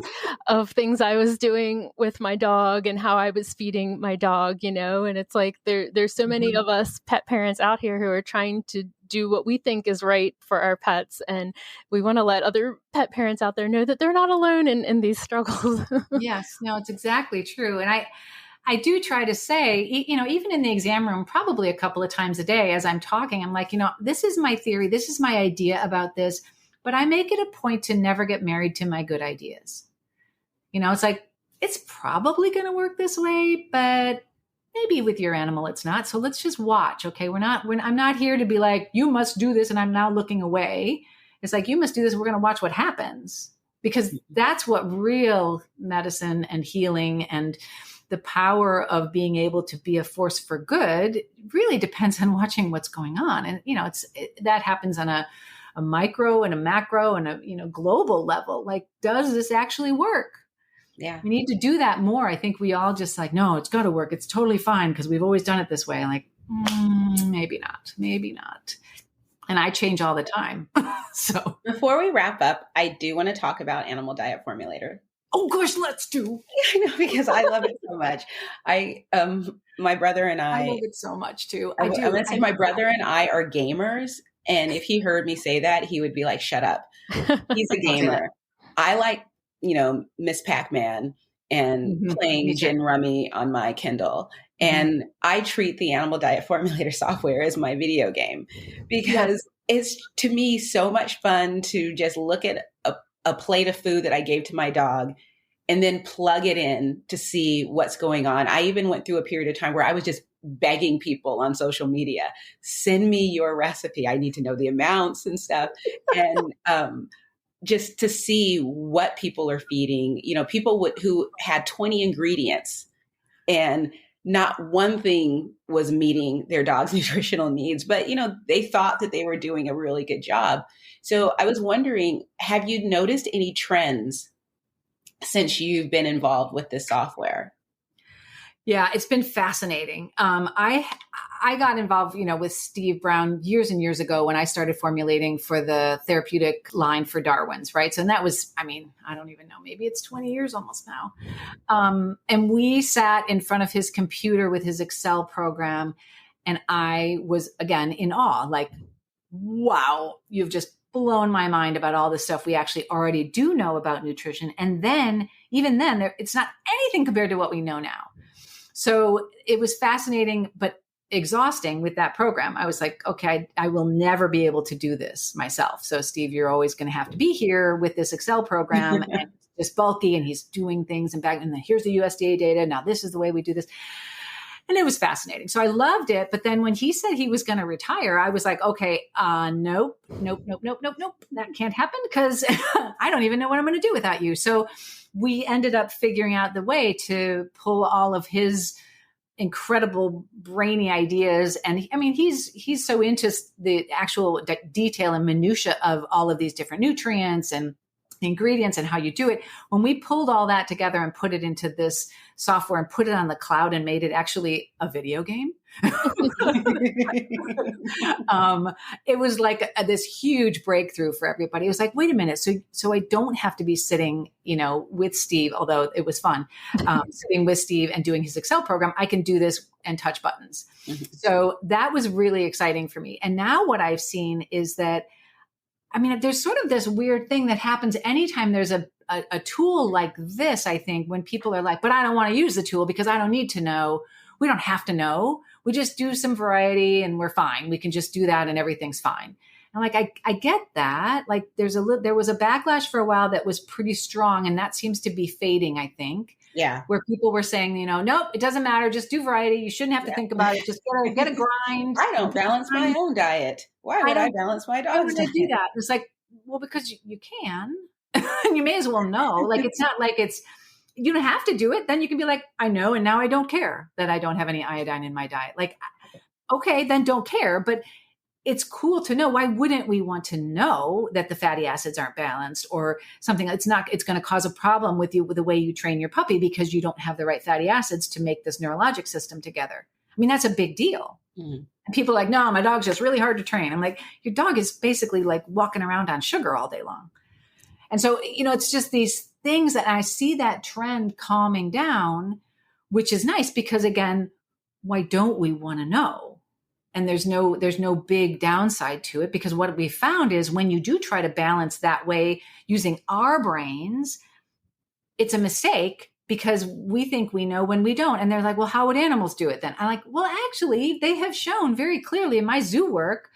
of things I was doing with my dog and how I was feeding my dog, and it's like there's so many of us pet parents out here who are trying to do what we think is right for our pets. And we want to let other pet parents out there know that they're not alone in these struggles. Yes, no, it's exactly true. And I do try to say, even in the exam room, probably a couple of times a day as I'm talking, I'm like, this is my theory. This is my idea about this, but I make it a point to never get married to my good ideas. It's like, it's probably going to work this way, but maybe with your animal, it's not. So let's just watch. Okay. I'm not here to be like, you must do this. And I'm now looking away. It's like, you must do this. We're going to watch what happens, because that's what real medicine and healing and the power of being able to be a force for good really depends on watching what's going on. And, that happens on a micro and a macro and a, global level. Like, does this actually work? Yeah. We need to do that more. I think we all just like, no, it's got to work. It's totally fine because we've always done it this way. I'm like, maybe not. And I change all the time. So before we wrap up, I do want to talk about Animal Diet Formulator. Oh gosh, let's do. I know, because I love it so much. My brother and I love it so much too. I do. I'm going to say my brother and I are gamers. And if he heard me say that, he would be like, shut up. He's a gamer. I like, Miss Pac-Man and playing gin rummy on my Kindle. And I treat the Animal Diet Formulator software as my video game because it's, to me, so much fun to just look at a plate of food that I gave to my dog and then plug it in to see what's going on. I even went through a period of time where I was just begging people on social media, send me your recipe. I need to know the amounts and stuff. And just to see what people are feeding, people who had 20 ingredients and not one thing was meeting their dog's nutritional needs, but, they thought that they were doing a really good job. So I was wondering, have you noticed any trends since you've been involved with this software? Yeah, it's been fascinating. I got involved, with Steve Brown years and years ago when I started formulating for the therapeutic line for Darwin's, right? So, and that was, I don't even know, maybe it's 20 years almost now. And we sat in front of his computer with his Excel program, and I was, again, in awe, like, wow, you've just blown my mind about all the stuff we actually already do know about nutrition. And then, even then, it's not anything compared to what we know now. So it was fascinating, but exhausting with that program. I was like, okay, I will never be able to do this myself. So Steve, you're always going to have to be here with this Excel program and it's bulky and he's doing things and then here's the USDA data. Now this is the way we do this. And it was fascinating. So I loved it. But then when he said he was going to retire, I was like, okay, nope. That can't happen because I don't even know what I'm going to do without you. So we ended up figuring out the way to pull all of his incredible brainy ideas. And he's so into the actual detail and minutia of all of these different nutrients and ingredients and how you do it. When we pulled all that together and put it into this software and put it on the cloud and made it actually a video game, it was like this huge breakthrough for everybody. It was like, wait a minute. So I don't have to be sitting, with Steve, although it was fun, sitting with Steve and doing his Excel program. I can do this and touch buttons. Mm-hmm. So that was really exciting for me. And now what I've seen is that, there's sort of this weird thing that happens anytime there's a tool like this, I think, when people are like, but I don't want to use the tool because I don't need to know. We don't have to know. We just do some variety and we're fine. We can just do that and everything's fine. And I get that. Like there was a backlash for a while that was pretty strong and that seems to be fading, I think. Yeah. Where people were saying, nope, it doesn't matter. Just do variety. You shouldn't have to think about it. Just get a grind. I don't balance my own diet. Why would I balance my dog's diet? Do that. It's like, well, because you can, and you may as well know. Like, it's not like you don't have to do it. Then you can be like, I know. And now I don't care that I don't have any iodine in my diet. Like, okay, then don't care. But it's cool to know. Why wouldn't we want to know that the fatty acids aren't balanced or something? It's going to cause a problem with the way you train your puppy because you don't have the right fatty acids to make this neurologic system together. That's a big deal. Mm-hmm. And people are like, no, my dog's just really hard to train. I'm like, your dog is basically like walking around on sugar all day long. And so, it's just these things that I see that trend calming down, which is nice because again, why don't we want to know? And there's no big downside to it because what we found is when you do try to balance that way using our brains, it's a mistake because we think we know when we don't. And they're like, well, how would animals do it then? I'm like, well, actually, they have shown very clearly in my zoo work,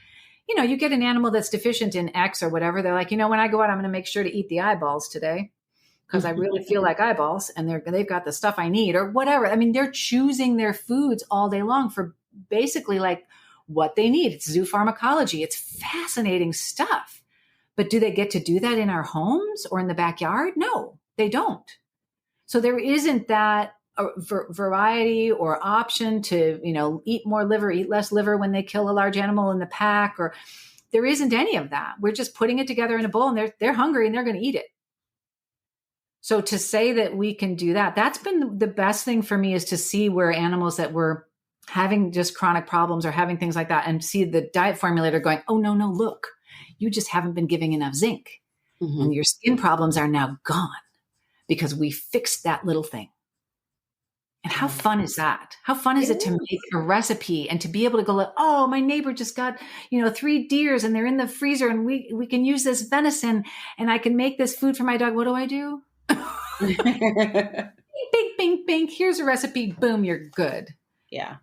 you get an animal that's deficient in X or whatever. They're like, when I go out, I'm going to make sure to eat the eyeballs today because I really feel like eyeballs and they've got the stuff I need or whatever. They're choosing their foods all day long for basically like what they need. It's zoo pharmacology. It's fascinating stuff. But do they get to do that in our homes or in the backyard? No, they don't. So there isn't that a variety or option to, eat more liver, eat less liver when they kill a large animal in the pack, or there isn't any of that. We're just putting it together in a bowl and they're hungry and they're going to eat it. So to say that we can do that, that's been the best thing for me, is to see where animals that were having just chronic problems or having things like that, and see the diet formulator going, oh, no, look, you just haven't been giving enough zinc. Mm-hmm. And your skin problems are now gone because we fixed that little thing. And how fun is that? How fun is it to make a recipe and to be able to go, oh, my neighbor just got, 3 deers and they're in the freezer and we can use this venison and I can make this food for my dog. What do I do? Bing, bing, bing. Here's a recipe. Boom, you're good. Yeah.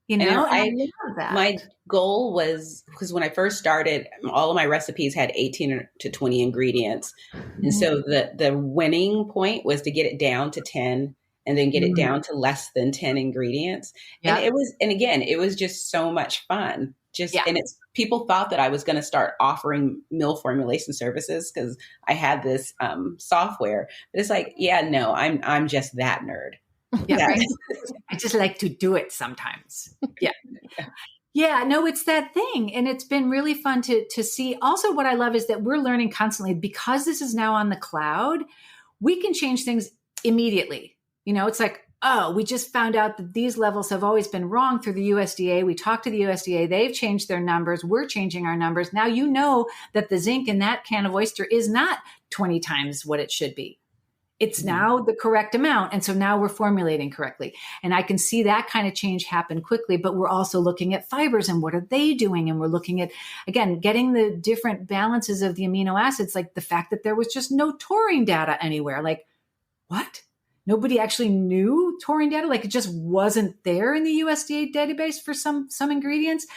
I love that. My goal was, because when I first started, all of my recipes had 18 to 20 ingredients. Mm-hmm. And so the winning point was to get it down to 10 and then get it down to less than 10 ingredients. Yep. And it was just so much fun. And people thought that I was going to start offering meal formulation services because I had this software, but it's like, no, I'm just that nerd. Yeah, right. I just like to do it sometimes. Yeah. Yeah, no, it's that thing. And it's been really fun to see. Also, what I love is that we're learning constantly, because this is now on the cloud. We can change things immediately. It's like, oh, we just found out that these levels have always been wrong through the USDA. We talked to the USDA. They've changed their numbers. We're changing our numbers. Now you know that the zinc in that can of oyster is not 20 times what it should be. It's now the correct amount. And so now we're formulating correctly. And I can see that kind of change happen quickly, but we're also looking at fibers and what are they doing? And we're looking at, again, getting the different balances of the amino acids, like the fact that there was just no taurine data anywhere. Like, what? Nobody actually knew taurine data. Like, it just wasn't there in the USDA database for some ingredients.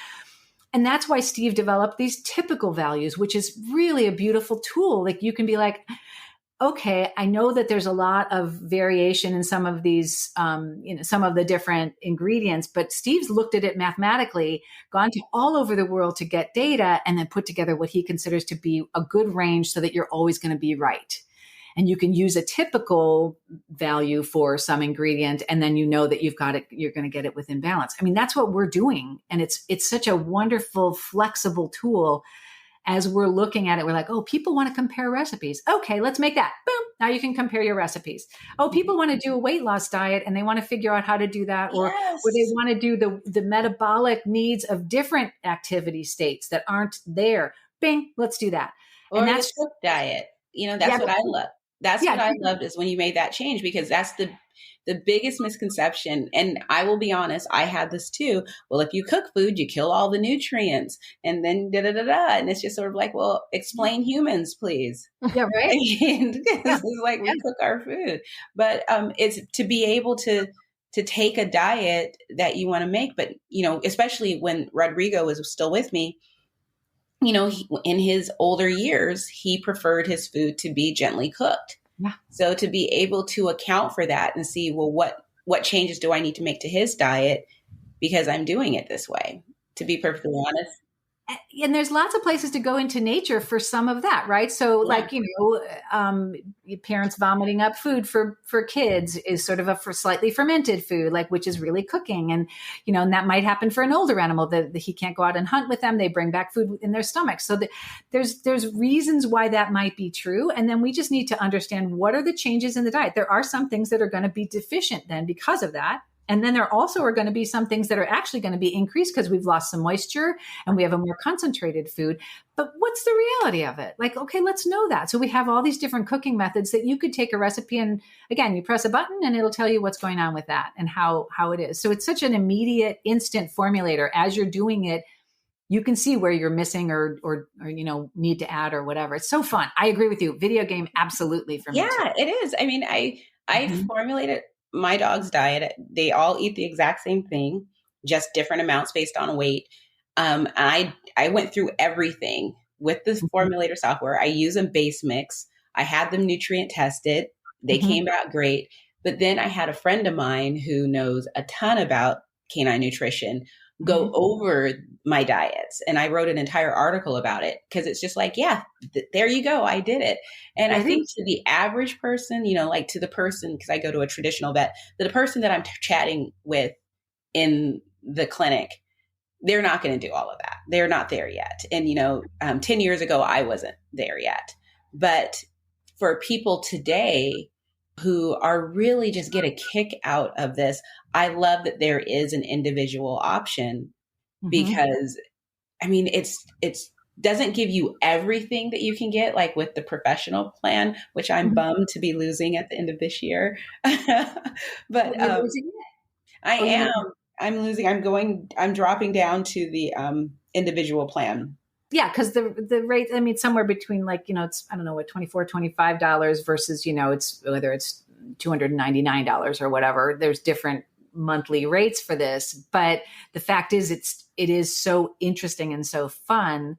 And that's why Steve developed these typical values, which is really a beautiful tool. Like, you can be like, okay, I know that there's a lot of variation in some of these, some of the different ingredients, but Steve's looked at it mathematically, gone to all over the world to get data, and then put together what he considers to be a good range so that you're always going to be right. And you can use a typical value for some ingredient, and then that you've got it, you're going to get it within balance. I mean, that's what we're doing. And it's such a wonderful, flexible tool. As we're looking at it, we're like, oh, people want to compare recipes. Okay, let's make that. Boom. Now you can compare your recipes. Oh, people want to do a weight loss diet and they want to figure out how to do that. Or they want to do the metabolic needs of different activity states that aren't there. Bing, let's do that. Or and that's the cook diet. That's what I love. That's what I loved, is when you made that change, because that's the biggest misconception. And I will be honest, I had this too. Well, if you cook food, you kill all the nutrients, and then And it's just sort of like, well, explain humans, please. Yeah, right. And it's like, we cook our food, but it's to be able to take a diet that you want to make. But, especially when Rodrigo was still with me, in his older years, he preferred his food to be gently cooked. Yeah. So to be able to account for that and see, well, what changes do I need to make to his diet because I'm doing it this way, to be perfectly honest. And there's lots of places to go into nature for some of that, right? So parents vomiting up food for kids is sort of for slightly fermented food, which is really cooking. And, and that might happen for an older animal that he can't go out and hunt with them. They bring back food in their stomach. So there's reasons why that might be true. And then we just need to understand, what are the changes in the diet? There are some things that are going to be deficient then because of that. And then there also are going to be some things that are actually going to be increased because we've lost some moisture and we have a more concentrated food. But what's the reality of it? Okay, let's know that. So we have all these different cooking methods that you could take a recipe and, again, you press a button and it'll tell you what's going on with that and how it is. So it's such an immediate, instant formulator. As you're doing it, you can see where you're missing or need to add or whatever. It's so fun. I agree with you. Video game, absolutely, for me. Yeah, it is. I mean, I formulated my dog's diet. They all eat the exact same thing, just different amounts based on weight. I went through everything with the formulator software. I use a base mix. I had them nutrient tested. They came out great. But then I had a friend of mine who knows a ton about canine nutrition go over my diets. And I wrote an entire article about it because it's just like, yeah, there you go. I did it. And I think to the average person, like to the person, because I go to a traditional vet, the person that I'm chatting with in the clinic, they're not going to do all of that. They're not there yet. And, 10 years ago, I wasn't there yet. But for people today who are really just get a kick out of this, I love that there is an individual option because, it's doesn't give you everything that you can get, like with the professional plan, which I'm bummed to be losing at the end of this year. But I am. I'm losing. I'm dropping down to the individual plan. Yeah, because the rate, somewhere between it's, I don't know what, $24, $25 versus, it's whether it's $299 or whatever. There's different monthly rates for this. But the fact is, it is so interesting and so fun.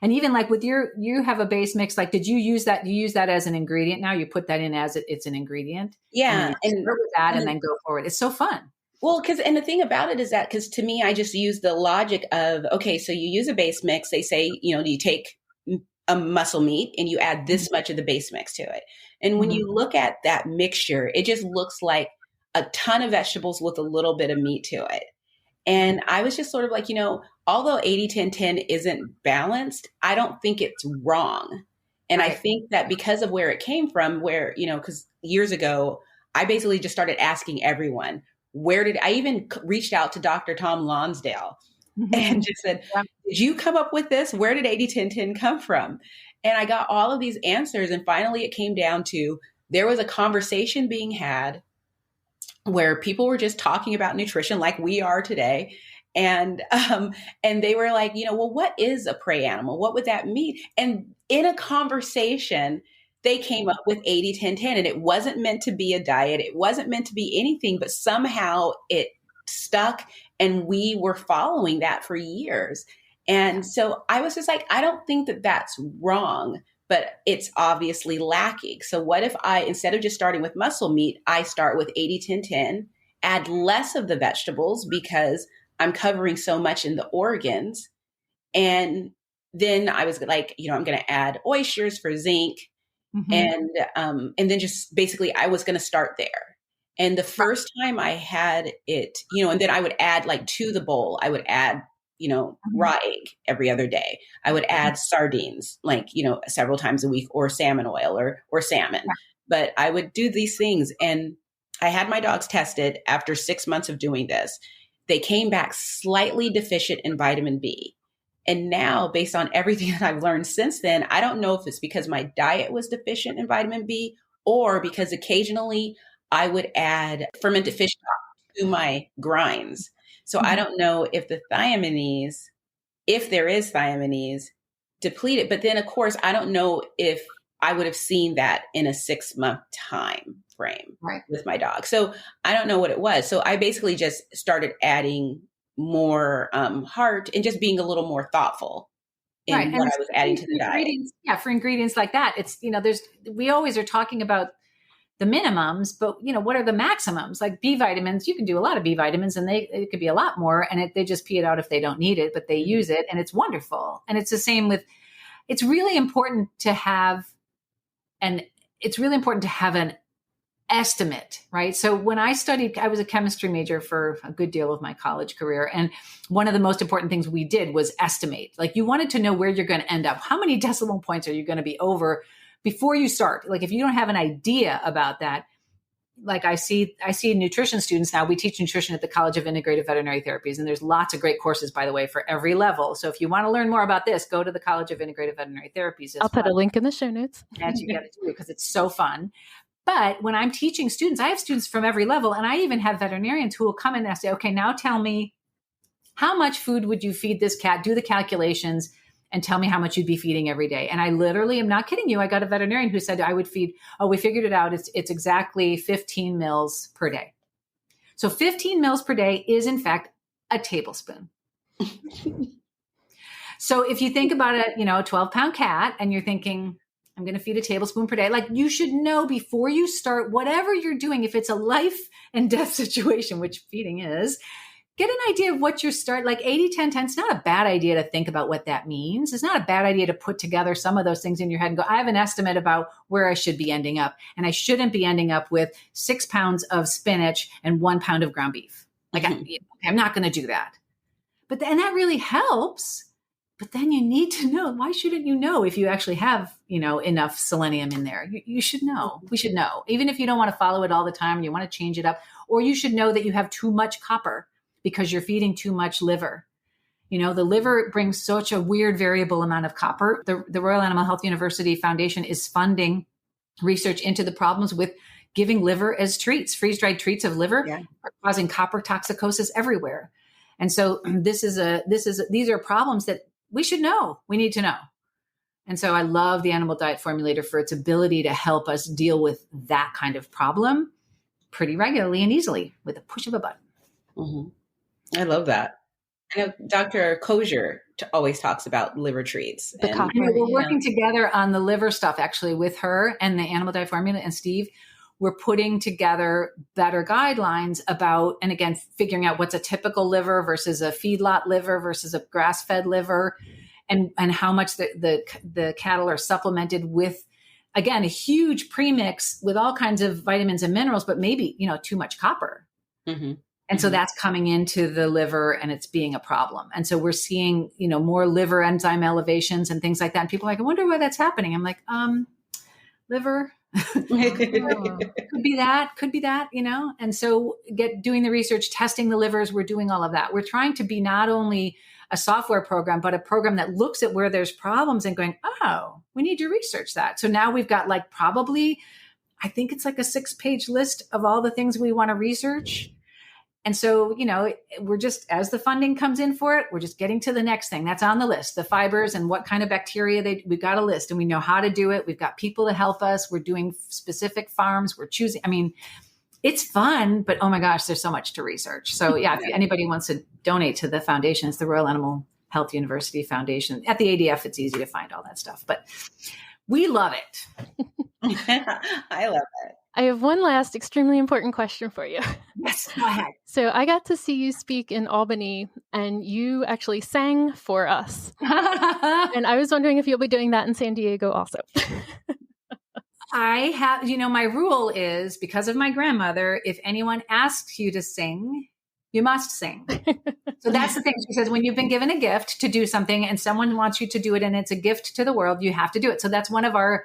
And even like with you have a base mix, like, did you use that? You use that as an ingredient now? You put that in as it's an ingredient? Yeah. And start with that and then go forward. It's so fun. Well, and the thing about it is that, because to me, I just use the logic of, okay, so you use a base mix. They say, you take a muscle meat and you add this much of the base mix to it. And when you look at that mixture, it just looks like a ton of vegetables with a little bit of meat to it. And I was just sort of like, although 80-10-10 isn't balanced, I don't think it's wrong. And I think that because of where it came from, where, because years ago, I basically just started asking everyone, I even reached out to Dr. Tom Lonsdale and just said, did you come up with this? Where did 80-10-10 come from? And I got all of these answers. And finally, it came down to, there was a conversation being had where people were just talking about nutrition like we are today. And they were like, well, what is a prey animal? What would that mean? And in a conversation, they came up with 80-10-10, and it wasn't meant to be a diet. It wasn't meant to be anything, but somehow it stuck, and we were following that for years. And so I was just like, I don't think that that's wrong, but it's obviously lacking. So what if instead of just starting with muscle meat, I start with 80-10-10, add less of the vegetables because I'm covering so much in the organs. And then I was like, I'm going to add oysters for zinc. And then just basically I was going to start there. And the first time I had it, and then I would add to the bowl, I would add, raw egg every other day. I would add sardines, several times a week, or salmon oil or salmon. But I would do these things. And I had my dogs tested after 6 months of doing this. They came back slightly deficient in vitamin B. And now, based on everything that I've learned since then, I don't know if it's because my diet was deficient in vitamin B or because occasionally I would add fermented fish stock to my grinds. So I don't know if the thiaminase, if there is thiaminase, depleted. But then, of course, I don't know if I would have seen that in a 6-month time frame with my dog. So I don't know what it was. So I basically just started adding more heart and just being a little more thoughtful in what I was adding to the diet. Yeah, for ingredients like that, it's, we always are talking about the minimums, but what are the maximums? Like B vitamins, you can do a lot of B vitamins and it could be a lot more, and they just pee it out if they don't need it, but they use it and it's wonderful. And it's the same with, it's really important to have an estimate, right? So when I studied, I was a chemistry major for a good deal of my college career. And one of the most important things we did was estimate. Like, you wanted to know where you're going to end up. How many decimal points are you going to be over before you start? Like, if you don't have an idea about that, like I see nutrition students now, we teach nutrition at the College of Integrative Veterinary Therapies. And there's lots of great courses, by the way, for every level. So if you want to learn more about this, go to the College of Integrative Veterinary Therapies. I'll put a link in the show notes. And you got to do it because it's so fun. But when I'm teaching students, I have students from every level. And I even have veterinarians who will come in and say, okay, now tell me, how much food would you feed this cat? Do the calculations and tell me how much you'd be feeding every day. And I literally am not kidding you. I got a veterinarian who said I would feed, we figured it out. It's exactly 15 mils per day. So 15 mils per day is in fact a tablespoon. So if you think about a 12-pound cat and you're thinking, I'm going to feed a tablespoon per day. Like, you should know before you start whatever you're doing, if it's a life and death situation, which feeding is, get an idea of what your start, like 80-10-10. It's not a bad idea to think about what that means. It's not a bad idea to put together some of those things in your head and go, I have an estimate about where I should be ending up. And I shouldn't be ending up with 6 pounds of spinach and 1 pound of ground beef. Like I'm not going to do that. But then that really helps. But then you need to know, why shouldn't you know if you actually have, enough selenium in there? You should know. We should know. Even if you don't want to follow it all the time and you want to change it up, or you should know that you have too much copper because you're feeding too much liver. The liver brings such a weird variable amount of copper. The Royal Animal Health University Foundation is funding research into the problems with giving liver as treats. Freeze-dried treats of liver are causing copper toxicosis everywhere. And so these are problems that we should know. We need to know. And so I love the Animal Diet Formulator for its ability to help us deal with that kind of problem pretty regularly and easily with a push of a button. Mm-hmm. I love that. I know Dr. Kosher always talks about liver treats. We're working together on the liver stuff, actually, with her and the Animal Diet Formula and Steve. We're putting together better guidelines about, and again, figuring out what's a typical liver versus a feedlot liver versus a grass-fed liver, and how much the cattle are supplemented with, again, a huge premix with all kinds of vitamins and minerals, but maybe, too much copper. Mm-hmm. And so that's coming into the liver and it's being a problem. And so we're seeing, more liver enzyme elevations and things like that. And people are like, I wonder why that's happening. I'm like, liver. Could be that, And so doing the research, testing the livers, we're doing all of that. We're trying to be not only a software program, but a program that looks at where there's problems and going, oh, we need to research that. So now we've got I think it's like a 6-page list of all the things we want to research. And so, we're just, as the funding comes in for it, we're just getting to the next thing that's on the list, the fibers and what kind of bacteria we've got a list and we know how to do it. We've got people to help us. We're doing specific farms. We're choosing. I mean, it's fun, but oh my gosh, there's so much to research. So if anybody wants to donate to the foundation, it's the Royal Animal Health University Foundation. At the ADF, it's easy to find all that stuff, but we love it. I love it. I have one last extremely important question for you. Yes, go ahead. So I got to see you speak in Albany and you actually sang for us. And I was wondering if you'll be doing that in San Diego also. I have, my rule is, because of my grandmother, if anyone asks you to sing, you must sing. So that's the thing. She says, when you've been given a gift to do something and someone wants you to do it and it's a gift to the world, you have to do it. So that's one of my,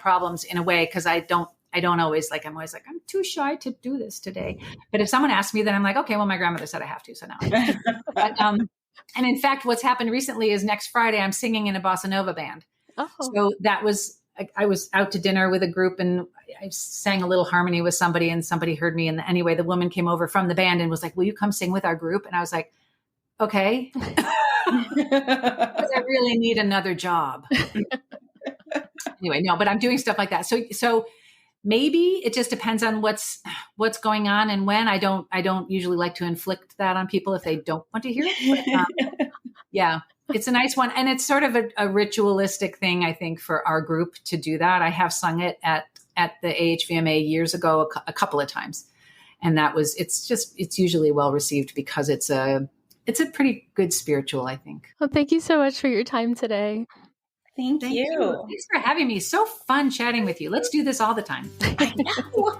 problems in a way, because I don't always I'm always like, I'm too shy to do this today. But if someone asks me, then I'm like, okay, well, my grandmother said I have to, so now I have to. But, and in fact, what's happened recently is next Friday, I'm singing in a bossa nova band. Oh. So that was, I was out to dinner with a group and I sang a little harmony with somebody and somebody heard me. And anyway, the woman came over from the band and was like, will you come sing with our group? And I was like, okay. Because I really need another job. Anyway, no, but I'm doing stuff like that. So maybe it just depends on what's going on and when. I don't usually like to inflict that on people if they don't want to hear it. But, yeah, it's a nice one. And it's sort of a ritualistic thing, I think, for our group to do that. I have sung it at the AHVMA years ago, a couple of times. And it's usually well received because it's a pretty good spiritual, I think. Well, thank you so much for your time today. Thank you. Thanks for having me. So fun chatting with you. Let's do this all the time. I know.